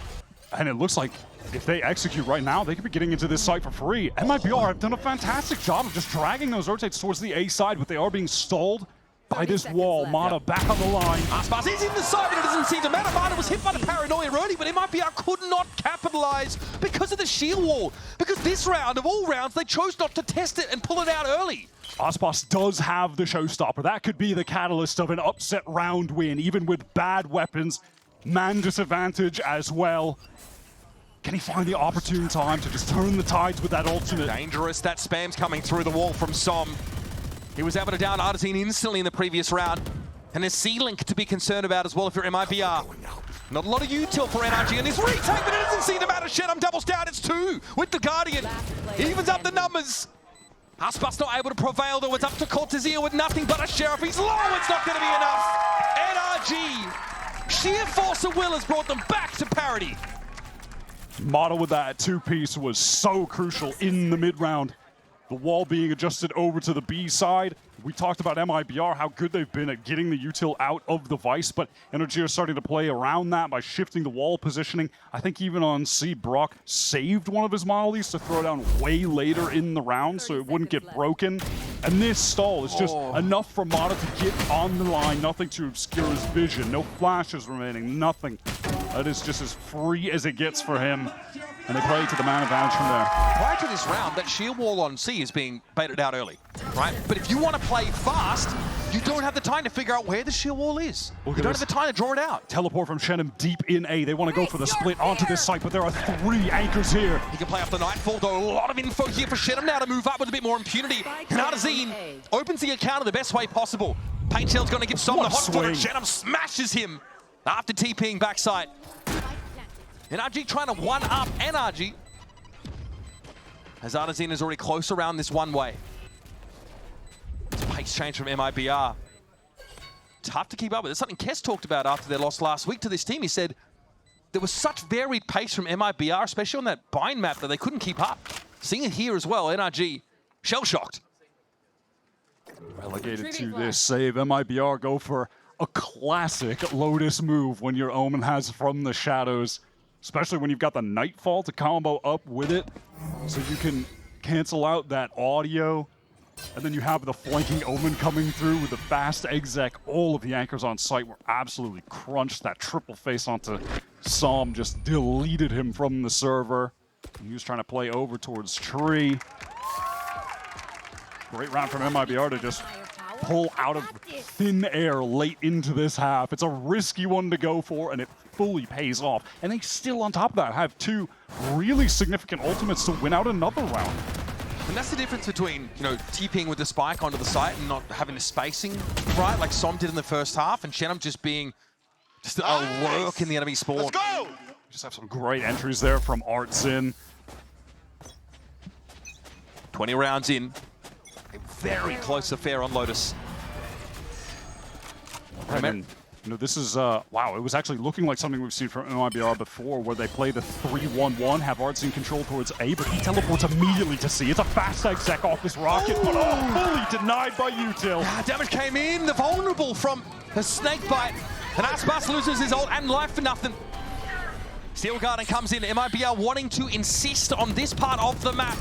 And it looks like if they execute right now, they could be getting into this site for free. MIBR have done a fantastic job of just dragging those rotates towards the A side, but they are being stalled by this wall. Mata back on the line. Aspas is in the side, but it doesn't seem to matter. Mata was hit by the paranoia early, but MIBR could not capitalize because of the shield wall. Because this round, of all rounds, they chose not to test it and pull it out early. Aspas does have the showstopper. That could be the catalyst of an upset round win, even with bad weapons. Man disadvantage as well. Can he find the opportune time to just turn the tides with that ultimate? Dangerous, that spam's coming through the wall from Som. He was able to down Artazine instantly in the previous round. And there's C-Link to be concerned about as well if you're MIBR. Not a lot of util for NRG, and this retake, but it doesn't seem to matter. Shenum doubles down, it's 2 with the Guardian. Evens up the numbers. Aspas not able to prevail though, it's up to Cortezia with nothing but a Sheriff. He's low, it's not going to be enough. NRG, sheer force of will has brought them back to parity. Mata with that two-piece was so crucial in the mid-round. The wall being adjusted over to the B side. We talked about MIBR, how good they've been at getting the util out of the Vice, but NRG are starting to play around that by shifting the wall positioning. I think even on C, Brock saved one of his mollies to throw down way later in the round so it wouldn't get broken. And this stall is just enough for Mata to get on the line, nothing to obscure his vision, no flashes remaining, nothing. That is just as free as it gets for him. And they play to the man advantage from there. Prior to this round, that shield wall on C is being baited out early, right? But if you want to play fast, you don't have the time to figure out where the shield wall is. You don't have the time to draw it out. Teleport from Shenum deep in A. They want to go for the split onto this site, but there are 3 anchors here. He can play off the Nightfall, though. A lot of info here for Shenum now to move up with a bit more impunity. And Artazine opens the account in the best way possible. Paint Shell's going to give Som the hot foot, and Shenum smashes him after TPing backside. NRG trying to one-up NRG. As Artazine is already close around this one way. It's a pace change from MIBR. Tough to keep up with. It's something Kess talked about after their loss last week to this team. He said there was such varied pace from MIBR, especially on that bind map, that they couldn't keep up. Seeing it here as well, NRG shell-shocked. Relegated to this save. MIBR go for a classic Lotus move when your Omen has From the Shadows. Especially when you've got the Nightfall to combo up with it. So you can cancel out that audio. And then you have the flanking Omen coming through with the fast exec. All of the anchors on site were absolutely crunched. That triple face onto Som just deleted him from the server. And he was trying to play over towards Tree. Great round from MIBR to just pull out of thin air late into this half. It's a risky one to go for, and it fully pays off. And they still, on top of that, have 2 really significant ultimates to win out another round. And that's the difference between, you know, TPing with the spike onto the site and not having the spacing right, like Som did in the first half, and Shenum just being a lurk in the enemy spawn. Let's go! Just have some great entries there from Artzin. 20 rounds in. A very close affair on Lotus. And you know, this is, wow, it was actually looking like something we've seen from MIBR before, where they play the 3-1-1, have Artzin control towards A, but he teleports immediately to C. It's a fast exec off this rocket, but fully denied by Util. Damage came in, the vulnerable from the snake bite, and Aspas loses his ult and life for nothing. Steel Garden comes in, MIBR wanting to insist on this part of the map,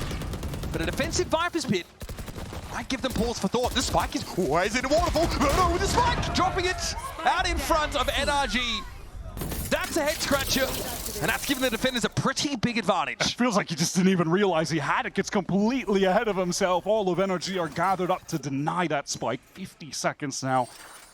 but a defensive Viper's Pit might give them pause for thought. The spike is, why is it a waterfall? No, with the spike, dropping it out in front of NRG. That's a head scratcher, and that's given the defenders a pretty big advantage. It feels like he just didn't even realize he had it. Gets completely ahead of himself. All of NRG are gathered up to deny that spike. 50 seconds now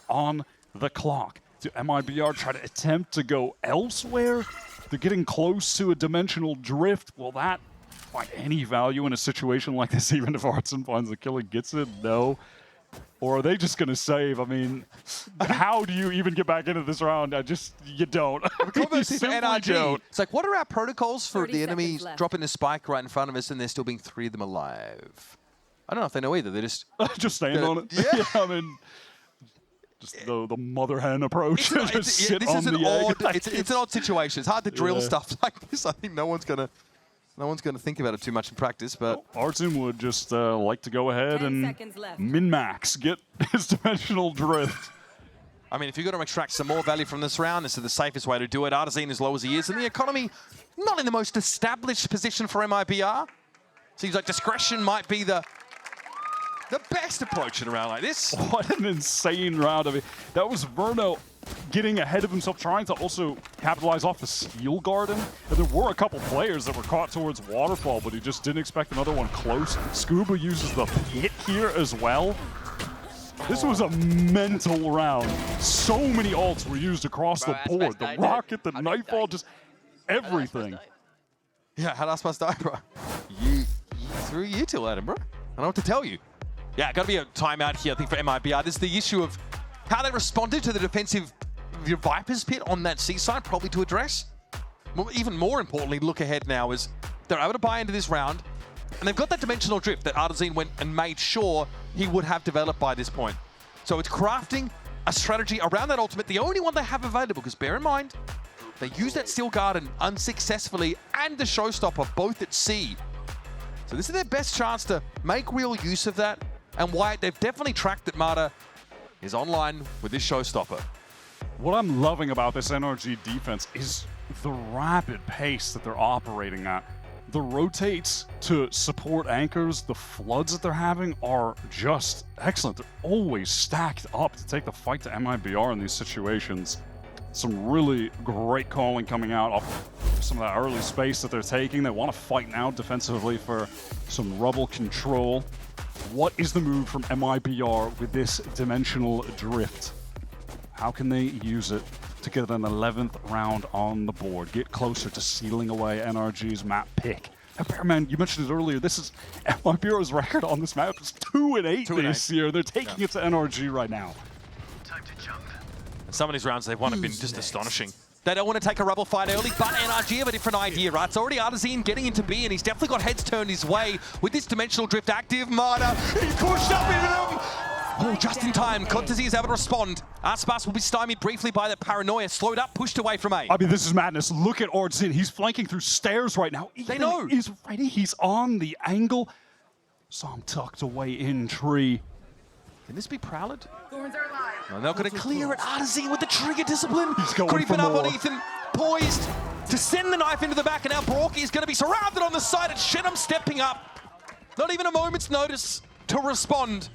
on the clock. Do MIBR try to attempt to go elsewhere? They're getting close to a dimensional drift. Will that find any value in a situation like this, even if Artzin finds the kill and gets it? No. Or are they just going to save? I mean, how do you even get back into this round? You don't. You simply don't. It's like, what are our protocols for the enemy dropping the spike right in front of us and there still being 3 of them alive? I don't know if they know either. They're just... just stand on it. Yeah. I mean, just the mother hen approach. It's an odd situation. It's hard to drill stuff like this. I think no one's gonna think about it too much in practice, but Artzin would just like to go ahead and min-max, get his dimensional drift. I mean, if you're going to extract some more value from this round, this is the safest way to do it. Artazine as low as he is, and the economy not in the most established position for MIBR. Seems like discretion might be the best approach in a round like this. What an insane round of it. That was Verno getting ahead of himself, trying to also capitalize off the Steel Garden. And there were a couple players that were caught towards Waterfall, but he just didn't expect another one close. Scuba uses the pit here as well. This was a mental round. So many ults were used across the board. The rocket, the nightfall, just everything. Yeah, how'd Aspas die, bro? You threw Util at him, bro. I don't know what to tell you. Yeah, got to be a timeout here, I think, for MIBR. This is the issue of how they responded to the defensive Viper's Pit on that seaside, probably to address. Well, even more importantly, look ahead now is they're able to buy into this round, and they've got that dimensional drift that Artazine went and made sure he would have developed by this point. So it's crafting a strategy around that ultimate, the only one they have available, because bear in mind, they used that Steel Garden unsuccessfully and the Showstopper both at C. So this is their best chance to make real use of that. And Wyatt, they've definitely tracked that Mata is online with this Showstopper. What I'm loving about this NRG defense is the rapid pace that they're operating at. The rotates to support anchors, the floods that they're having are just excellent. They're always stacked up to take the fight to MIBR in these situations. Some really great calling coming out off some of that early space that they're taking. They want to fight now defensively for some rubble control. What is the move from MIBR with this dimensional drift? How can they use it to get an 11th round on the board, get closer to sealing away NRG's map pick? Man, you mentioned it earlier, this is MIBR's record on this map is 2-8 this year. They're taking it to NRG right now. Time to jump. And some of these rounds they've won have been just astonishing. They don't want to take a rubble fight early, but NRG have a different idea, right? It's already Artazine getting into B, and he's definitely got heads turned his way with this dimensional drift active. Mata, he's pushed up into them! Oh, just in time, Contezi is able to respond. Aspas will be stymied briefly by that paranoia, slowed up, pushed away from A. I mean, this is madness. Look at Artzin. He's flanking through stairs right now. They know. He's ready. He's on the angle. Som tucked away in tree. Can this be Prowled? No, they're going to clear it. Artazine with the trigger discipline. He's going creeping up more. on Ethan, poised to send the knife into the back, and now Brorky is going to be surrounded on the side, and Shenum stepping up. Not even a moment's notice to respond.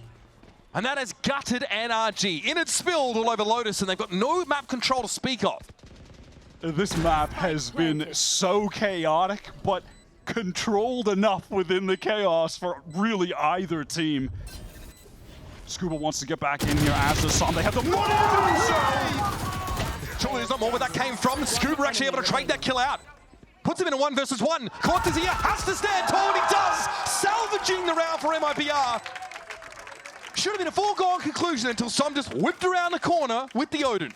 And that has gutted NRG. In it spilled all over Lotus, and they've got no map control to speak of. This map has been so chaotic, but controlled enough within the chaos for really either team. Scuba wants to get back in here as the Som. They have the money to do so! Surely there's not more where that came from. Scuba actually able to trade that kill out. Puts him in a 1 versus 1. Cortez here has to stand tall, and he does! salvaging the round for MIBR. Should have been a foregone conclusion until Som just whipped around the corner with the Odin.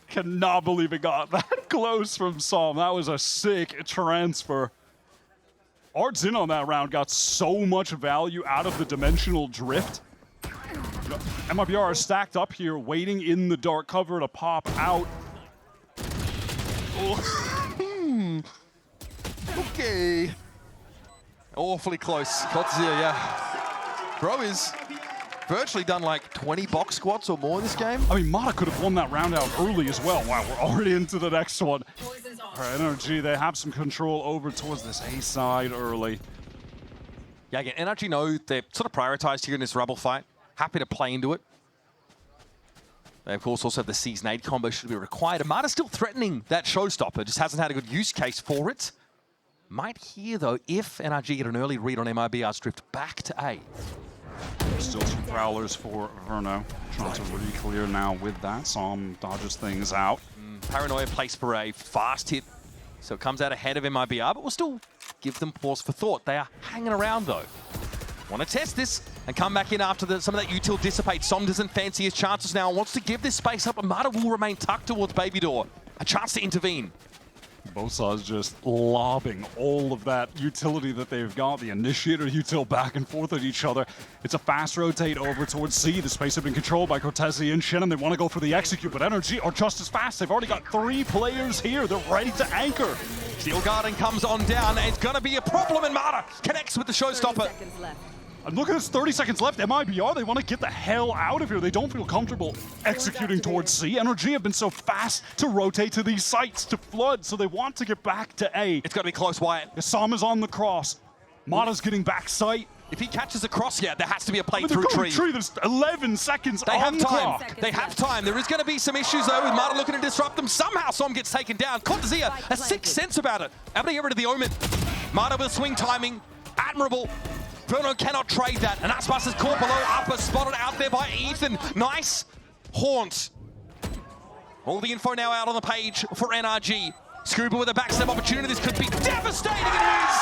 Cannot believe it got that close from Som. That was a sick transfer. Art's in on that round, got so much value out of the dimensional drift. MIBR is stacked up here, waiting in the dark cover to pop out. Okay. Awfully close. Cortezia, yeah. Bro is virtually done like 20 box squats or more in this game. I mean, Mata could have won that round out early as well. Wow, we're already into the next one. All right, NRG, they have some control over towards this A side early. Yeah, again, NRG know they're sort of prioritized here in this Rebel fight. Happy to play into it. They, of course, also have the Season 8 combo should be required. Amada's still threatening that showstopper, just hasn't had a good use case for it. Might hear, though, if NRG get an early read on MIBR's drift back to A. Still some Prowlers for Verno. Trying to re-clear now with that. Som dodges things out. Paranoia placed for a fast hit, so it comes out ahead of MIBR, but we'll still give them pause for thought. They are hanging around, though. Want to test this and come back in after some of that util dissipates. Som doesn't fancy his chances now, wants to give this space up. Amada will remain tucked towards Baby Door. A chance to intervene. Both sides just lobbing all of that utility that they've got, the initiator util back and forth at each other. It's a fast rotate over towards C. The space has been controlled by Cortezia and Shannon. They want to go for the execute, but NRG are just as fast. They've already got 3 players here. They're ready to anchor. Steel Garden comes on down. It's going to be a problem, and Mata connects with the showstopper. And look at this, 30 seconds left. MIBR, they want to get the hell out of here. They don't feel comfortable executing towards C. NRG have been so fast to rotate to these sites, to flood, so they want to get back to A. It's got to be close, Wyatt. Sam is on the cross. Mata's getting back sight. If he catches a cross here, there has to be a play through through tree. There's 11 seconds They on have the time. clock. They have time. There is going to be some issues, though, with Mata looking to disrupt them. Somehow Som gets taken down. Cortezia has 6 sense about it. Able to get rid of the Omen. Mata with swing timing. Admirable. Verno cannot trade that, and Aspas is caught below. Upper spotted out there by Ethan. Nice. Haunt. All the info now out on the page for NRG. Scuba with a backstep opportunity. This could be devastating. It is.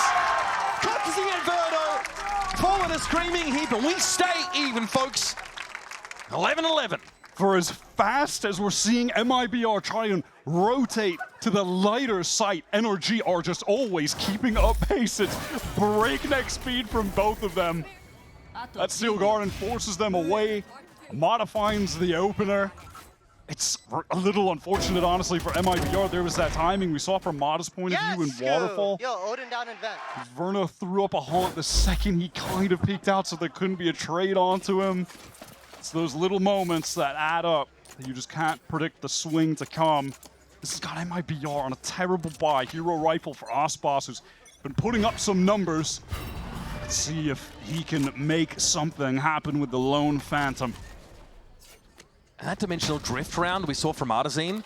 Cortezia and Verno falling a screaming heap, and we stay even, folks. 11-11. For as fast as we're seeing MIBR try and rotate to the lighter site, NRG are just always keeping up pace. It's breakneck speed from both of them. That Steel Garden forces them away. Mata finds the opener. It's a little unfortunate, honestly, for MIBR. There was that timing we saw from Mata's point of view in Waterfall. Yo, Odin down in vent. Verno threw up a haunt the second he kind of peeked out, so there couldn't be a trade onto him. It's those little moments that add up. You just can't predict the swing to come. This has got MIBR on a terrible buy. Hero Rifle for Aspas, who's been putting up some numbers. Let's see if he can make something happen with the Lone Phantom. And that dimensional drift round we saw from Artazine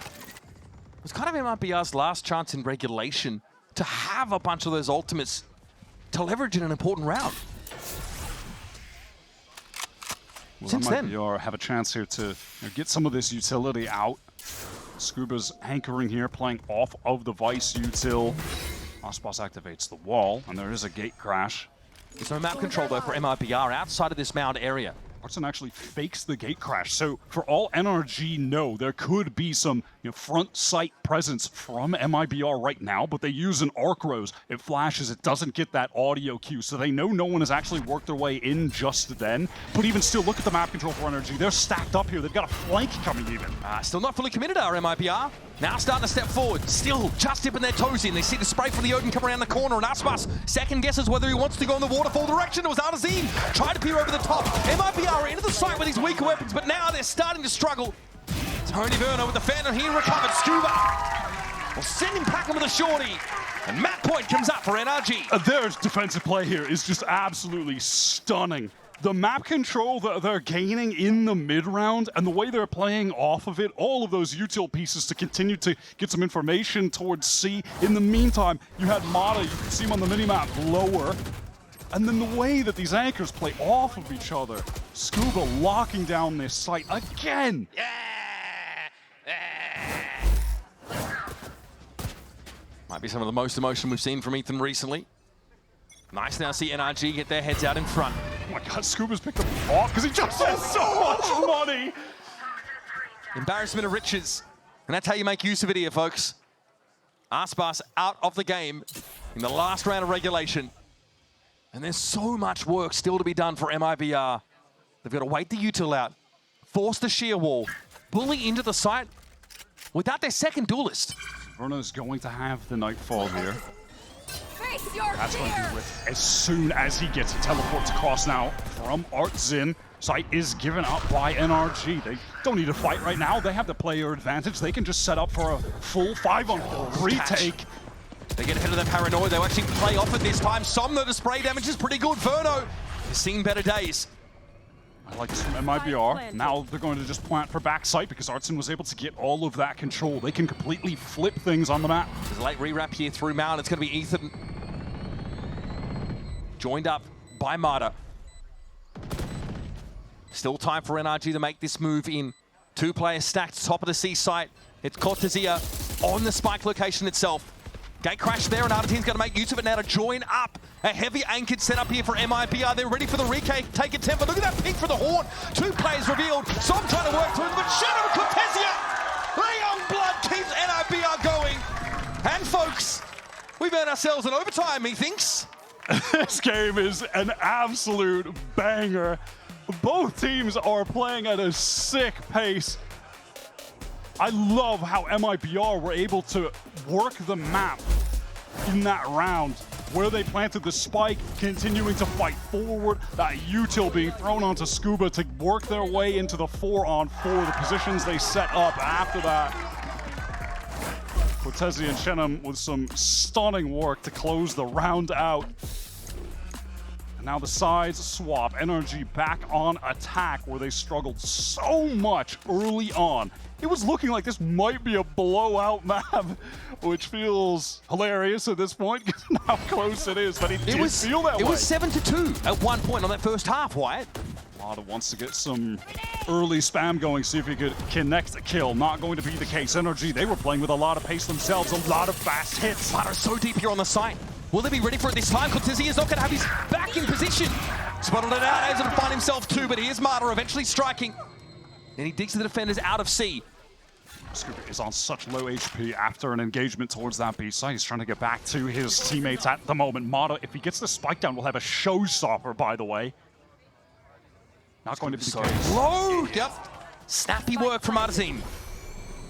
was kind of MIBR's last chance in regulation to have a bunch of those ultimates to leverage in an important round. Well, Since then, MIBR have a chance here to get some of this utility out. Scuba's anchoring here, playing off of the Vice util. Aspas activates the wall, and there is a gate crash. There's no map control, though, for MIBR outside of this mound area. Artson actually fakes the gate crash, so for all NRG know, there could be some front sight presence from MIBR right now, but they use an arc rose. It flashes, it doesn't get that audio cue, so they know no one has actually worked their way in just then. But even still, look at the map control for NRG. They're stacked up here. They've got a flank coming even. Still not fully committed, our MIBR. Now starting to step forward, still just dipping their toes in. They see the spray from the Odin come around the corner, and Aspas second guesses whether he wants to go in the waterfall direction. It was Artazine trying to peer over the top. MIBR into the site with his weaker weapons, but now they're starting to struggle. Tony Verno with the Phantom, he recovered. Scuba will send him packing with a shorty, and map point comes up for NRG. Their defensive play here is just absolutely stunning. The map control that they're gaining in the mid-round and the way they're playing off of it, all of those util pieces to continue to get some information towards C. In the meantime, you had Mata, you can see him on the minimap lower. And then the way that these anchors play off of each other. Scuba locking down this site again. Might be some of the most emotion we've seen from Ethan recently. Nice now see NRG get their heads out in front. Oh my God, Scuba's picked up off because he just has so much money. Embarrassment of riches. And that's how you make use of it here, folks. Aspas out of the game in the last round of regulation. And there's so much work still to be done for MIBR. They've got to wait the util out, force the shear wall, bully into the site without their second duelist. Verno's going to have the Nightfall here. That's going to fear. do it as soon as he gets a teleport across now from ArtZin. Site is given up by NRG. They don't need to fight right now. They have the player advantage. They can just set up for a full 5-on-4 retake. They get ahead of their paranoia. They actually play off it this time. Somno, the spray damage is pretty good. Verno has seen better days. I like this from MIBR. Now they're going to just plant for backside because ArtZin was able to get all of that control. They can completely flip things on the map. There's a late rewrap here through Mount. It's going to be Ethan. Joined up by Marta. Still time for NRG to make this move in. 2 players stacked top of the C site. It's Cortezia on the spike location itself. Gate crash there, and Argentin's going to make use of it now to join up. A heavy anchored setup here for MIBR. They're ready for the retake. Take a temper. Look at that pick for the horn. 2 players revealed. Som trying to work through them, but Shadow Cortezia! The young blood keeps NIBR going. And folks, we've earned ourselves an overtime, methinks. This game is an absolute banger. Both teams are playing at a sick pace. I love how MIBR were able to work the map in that round where they planted the spike, continuing to fight forward, that util being thrown onto Scuba to work their way into the 4-on-4, the positions they set up after that. Cortezia and Shenham with some stunning work to close the round out. Now the sides swap. NRG back on attack where they struggled so much early on. It was looking like this might be a blowout map, which feels hilarious at this point given how close it is, but it did feel that way. It was 7-2 at one point on that first half, Wyatt. Marta wants to get some early spam going, see if he could connect a kill. Not going to be the case. NRG, they were playing with a lot of pace themselves, a lot of fast hits. Marta's so deep here on the site. Will they be ready for it this time? Cortezia is not going to have his back in position. Spotted it out, able to find himself 2, but here's Marta eventually striking. Then he digs the defenders out of C. Scuba is on such low HP after an engagement towards that B side. He's trying to get back to his teammates at the moment. Marta, if he gets the spike down, will have a showstopper, by the way. Not going to be the case. Low! Yep. Snappy work from Artezin.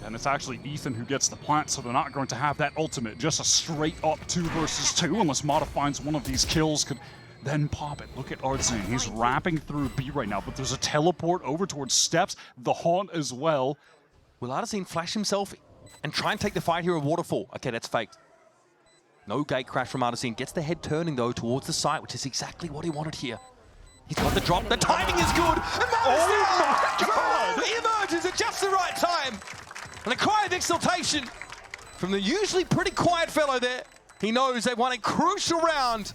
And it's actually Ethan who gets the plant, so they're not going to have that ultimate. Just a straight up 2 versus 2, unless Marta finds one of these kills, could then pop it. Look at ArtZin. He's wrapping through B right now, but there's a teleport over towards Steps, the Haunt as well. Will Artezin flash himself and try and take the fight here at Waterfall? Okay, that's faked. No gate crash from Artezin. Gets the head turning, though, towards the site, which is exactly what he wanted here. He's got the drop. The timing is good. And Oh my God! He emerges at just the right time. And a cry of exultation from the usually pretty quiet fellow there. He knows they won a crucial round.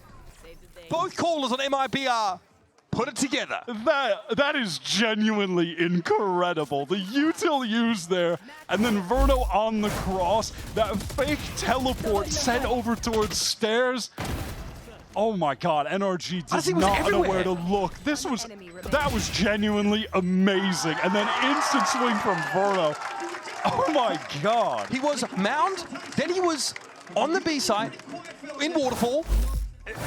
Both callers on MIBR put it together. That is genuinely incredible. The util used there, and then Verno on the cross. That fake teleport sent over towards stairs. Oh my God, NRG did not know where to look. That was genuinely amazing. And then instant swing from Verno. Oh my God. He was mound, then he was on the B side in Waterfall.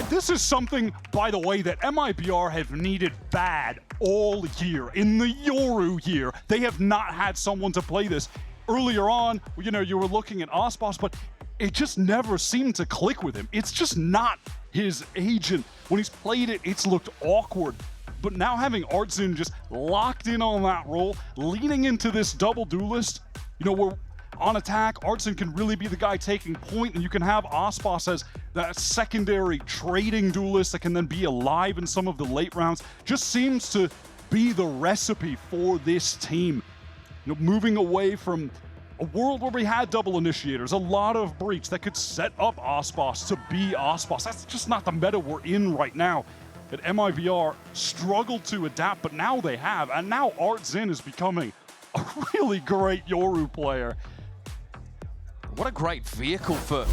This is something, by the way, that MIBR have needed bad all year. In the Yoru year, they have not had someone to play this. Earlier on, you know, you were looking at Aspas, but it just never seemed to click with him. It's just not his agent. When he's played it, it's looked awkward. But now having ArtZin just locked in on that role, leaning into this double duelist, you know, we're on attack, ArtZin can really be the guy taking point, and you can have Aspas as that secondary trading duelist that can then be alive in some of the late rounds. Just seems to be the recipe for this team. You know, moving away from a world where we had double initiators, a lot of breach that could set up Aspas to be Aspas. That's just not the meta we're in right now. At MIBR struggled to adapt, but now they have, and now ArtZin is becoming a really great Yoru player. What a great vehicle for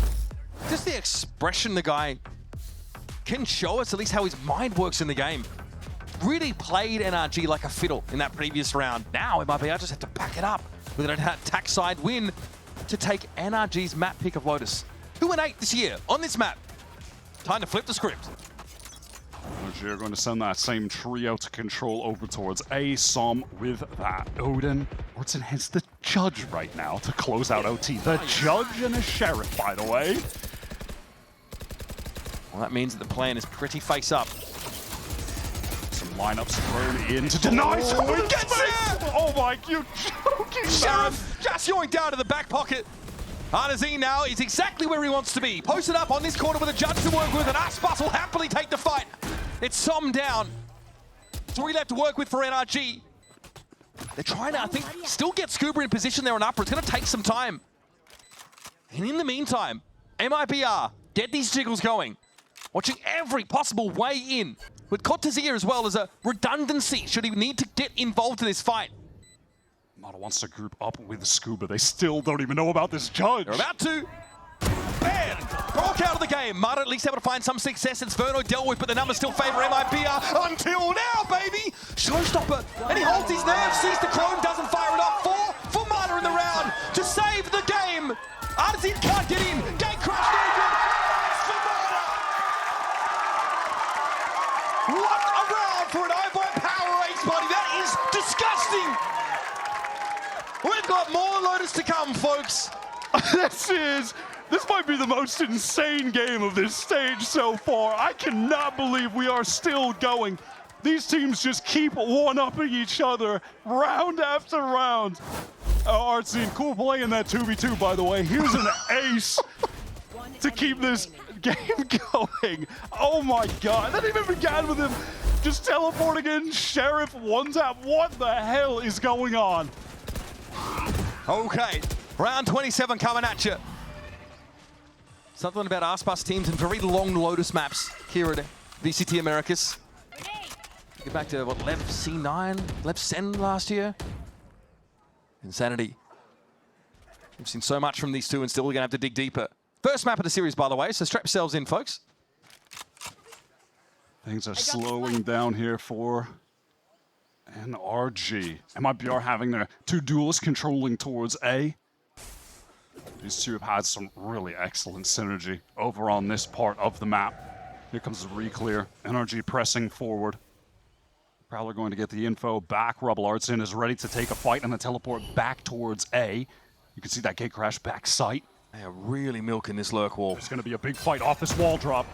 just the expression the guy can show us at least how his mind works in the game. Really played NRG like a fiddle in that previous round. Now MIBR just had to back it up with an attack side win to take NRG's map pick of Lotus. Who went 8 this year on this map? Time to flip the script. NRG are going to send that same trio to control over towards A. Som with that Odin. Orton hits the Judge right now to close out OT. The Judge and a Sheriff, by the way. Well, that means that the plan is pretty face up. Some lineups thrown in to deny someone gets it! Oh my, you joking, Sheriff just yoinked down to the back pocket. Artazine now is exactly where he wants to be. Posted up on this corner with a Judge to work with, and Aspas will happily take the fight. It's Som down. 3 left to work with for NRG. They're trying to, I think, still get Scuba in position there on upper. It's going to take some time. And in the meantime, MIBR, get these jiggles going. Watching every possible way in. With Cortezia as well as a redundancy should he need to get involved in this fight. Mata wants to group up with Scuba. They still don't even know about this Judge. They're about to. Man, broke out of the game. Mata at least able to find some success. It's Verno dealt with, but the numbers still favor MIBR until now, baby! Showstopper, and he holds his nerve, sees the clone, doesn't fire it off. 4 for Mata in the round to save the game. Artazine can't get in. Gate crash, no good. For Mata. What a round for an iBoy Power Ace body. That is disgusting. We've got more Lotus to come, folks. This might be the most insane game of this stage so far. I cannot believe we are still going. These teams just keep one-upping each other round after round. Artsy, cool play in that 2v2, by the way. Here's an ace to keep this game going. Oh my god, that even began with him just teleporting in. Sheriff one tap. What the hell is going on? Okay, round 27 coming at you. Something about Aspas teams and very long Lotus maps here at VCT Americas. Get back to, what, Lev C9, Lev Sen last year? Insanity. We've seen so much from these two and still we're going to have to dig deeper. First map of the series, by the way, so strap yourselves in, folks. Things are slowing down here for NRG. MIBR having their 2 duelists controlling towards A. These two have had some really excellent synergy over on this part of the map. Here comes the re-clear. NRG pressing forward. Prowler going to get the info back. Rubble Artsin is ready to take a fight and the teleport back towards A. You can see that gate crash back sight. They are really milking this lurk wall. It's going to be a big fight off this wall drop.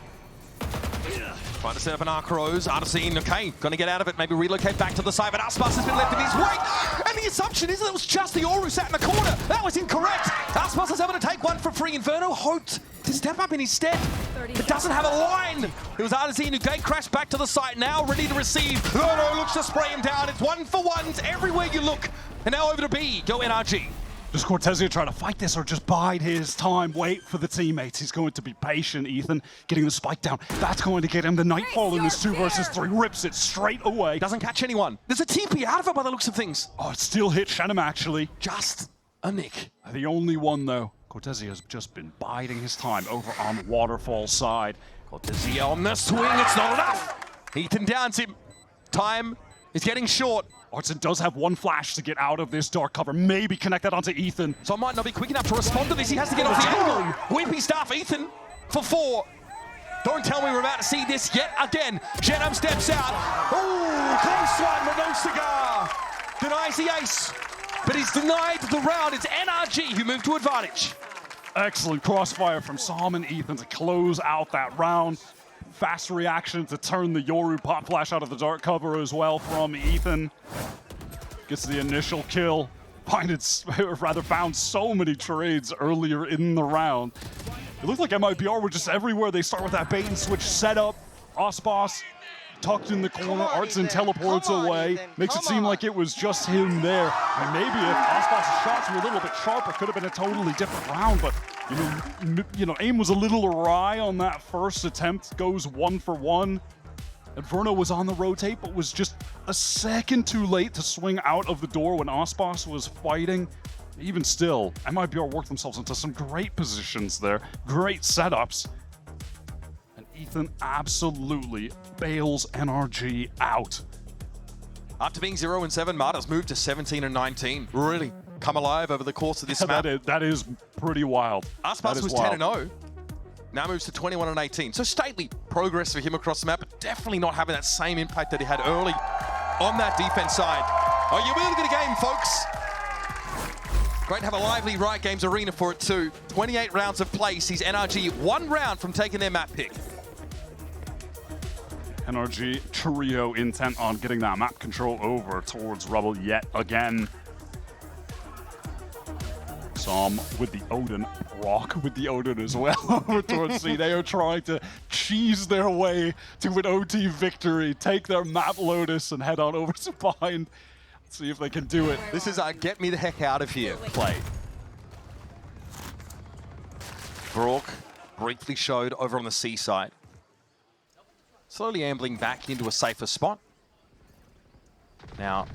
Trying to set up an arc rose. Artazine, okay, going to get out of it. Maybe relocate back to the side, but Aspas has been left in his wake. And the assumption is that it was just the Oru sat in the corner. That was incorrect. Aspas is able to take one for free. Inferno hoped to step up in his stead, but doesn't have a line. It was Artazine who gate crashed back to the site, now ready to receive. Verno looks to spray him down. It's 1-for-1s everywhere you look. And now over to B. Go NRG. Does Cortezia try to fight this or just bide his time, wait for the teammates? He's going to be patient, Ethan, getting the spike down. That's going to get him the Nightfall in this 2 versus 3. Rips it straight away. Doesn't catch anyone. There's a TP out of it by the looks of things. Oh, it still hit Shannon, actually. Just a nick. The only one, though. Cortezia has just been biding his time over on Waterfall side. Cortezia on the swing. It's not enough. Ethan downs him. Time is getting short. Artsin does have 1 flash to get out of this dark cover, maybe connect that onto Ethan. So it might not be quick enough to respond to this. He has to get off the angle. Wimpy stuff, Ethan for 4. Don't tell me we're about to see this yet again. Genum steps out. Oh, close one, but no cigar. Denies the ace, but he's denied the round. It's NRG who moved to advantage. Excellent crossfire from Som and Ethan to close out that round. Fast reaction to turn the Yoru pop flash out of the dark cover as well from Ethan. Gets the initial kill. Found so many trades earlier in the round. It looked like MIBR were just everywhere. They start with that bait and switch setup. Osbos tucked in the corner. Artsin teleports away. Makes it seem like it was just him there. And maybe if Osbos' shots were a little bit sharper, could have been a totally different round. But aim was a little awry on that first attempt. Goes 1-for-1. And Verno was on the rotate, but was just a second too late to swing out of the door when Osbos was fighting. Even still, MIBR worked themselves into some great positions there. Great setups. And Ethan absolutely bails NRG out. After being 0-7, Marta's moved to 17-19. Really come alive over the course of this map. That is pretty wild. Aspas was 10-0. Now moves to 21-18. So stately progress for him across the map, but definitely not having that same impact that he had early on that defense side. Oh, you will get a game, folks. Great to have a lively Riot Games arena for it too. 28 rounds of play sees NRG 1 round from taking their map pick. NRG trio intent on getting that map control over towards Rebel yet again. Som with the Odin, Brock with the Odin as well over towards C. They are trying to cheese their way to an OT victory, take their map Lotus and head on over to Bind. Let's see if they can do it. This is a get me the heck out of here play. Brock briefly showed over on the C side. Slowly ambling back into a safer spot. Now,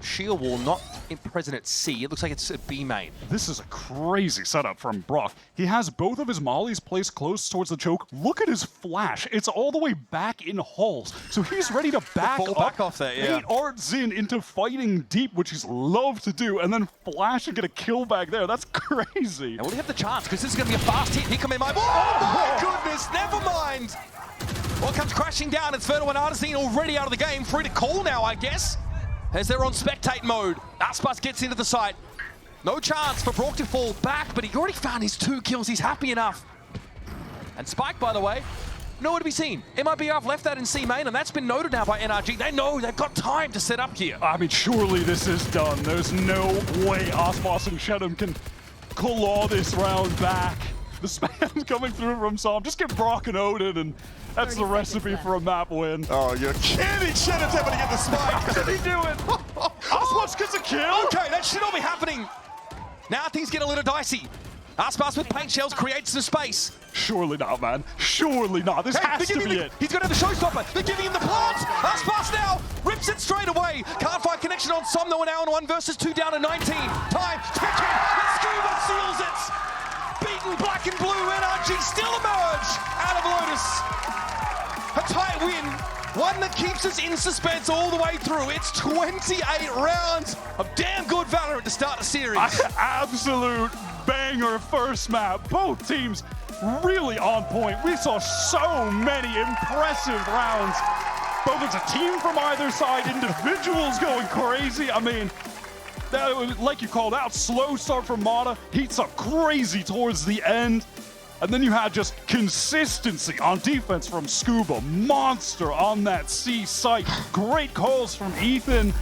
shield wall not present at C. It looks like it's at B main. This is a crazy setup from Brock. He has both of his mollies placed close towards the choke. Look at his flash. It's all the way back in halls. So he's ready to back off there, yeah. Bait Art Zin into fighting deep, which he's loved to do, and then flash and get a kill back there. That's crazy. And will he have the chance? Because this is going to be a fast hit. Here come MIBR. Oh my goodness, never mind. Well, comes crashing down. It's Verno and Artesine already out of the game. Free to call now, I guess. As they're on spectate mode. Aspas gets into the site. No chance for Brock to fall back, but he already found his 2 kills. He's happy enough. And Spike, by the way, nowhere to be seen. MIBR have left that in C main, and that's been noted now by NRG. They know they've got time to set up here. I mean, surely this is done. There's no way Aspas and Shedham can claw this round back. The spam's coming through from Som. Just get Brock and Odin, and that's the recipe for a map win. Oh, you're kidding! Shedham's able to get the spike. Did he do it? Aspas gets a kill? Okay, that should all be happening. Now things get a little dicey. Aspas with paint shells creates some space. Surely not, man. Surely not. This has to be it. He's going to have the showstopper. They're giving him the plant. Aspas now rips it straight away. Can't find connection on Som, though, an hour and 1 versus 2 down to 19. Time ticking. The Scuba seals it. Beaten black and blue, NRG still emerge out of Lotus. A tight win, one that keeps us in suspense all the way through. It's 28 rounds of damn good Valorant to start the series. Absolute banger first map. Both teams really on point. We saw so many impressive rounds. Both as a team from either side, individuals going crazy. I mean, like you called out, slow start from Mata, heats up crazy towards the end. And then you had just consistency on defense from Scuba, monster on that C site. Great calls from Ethan.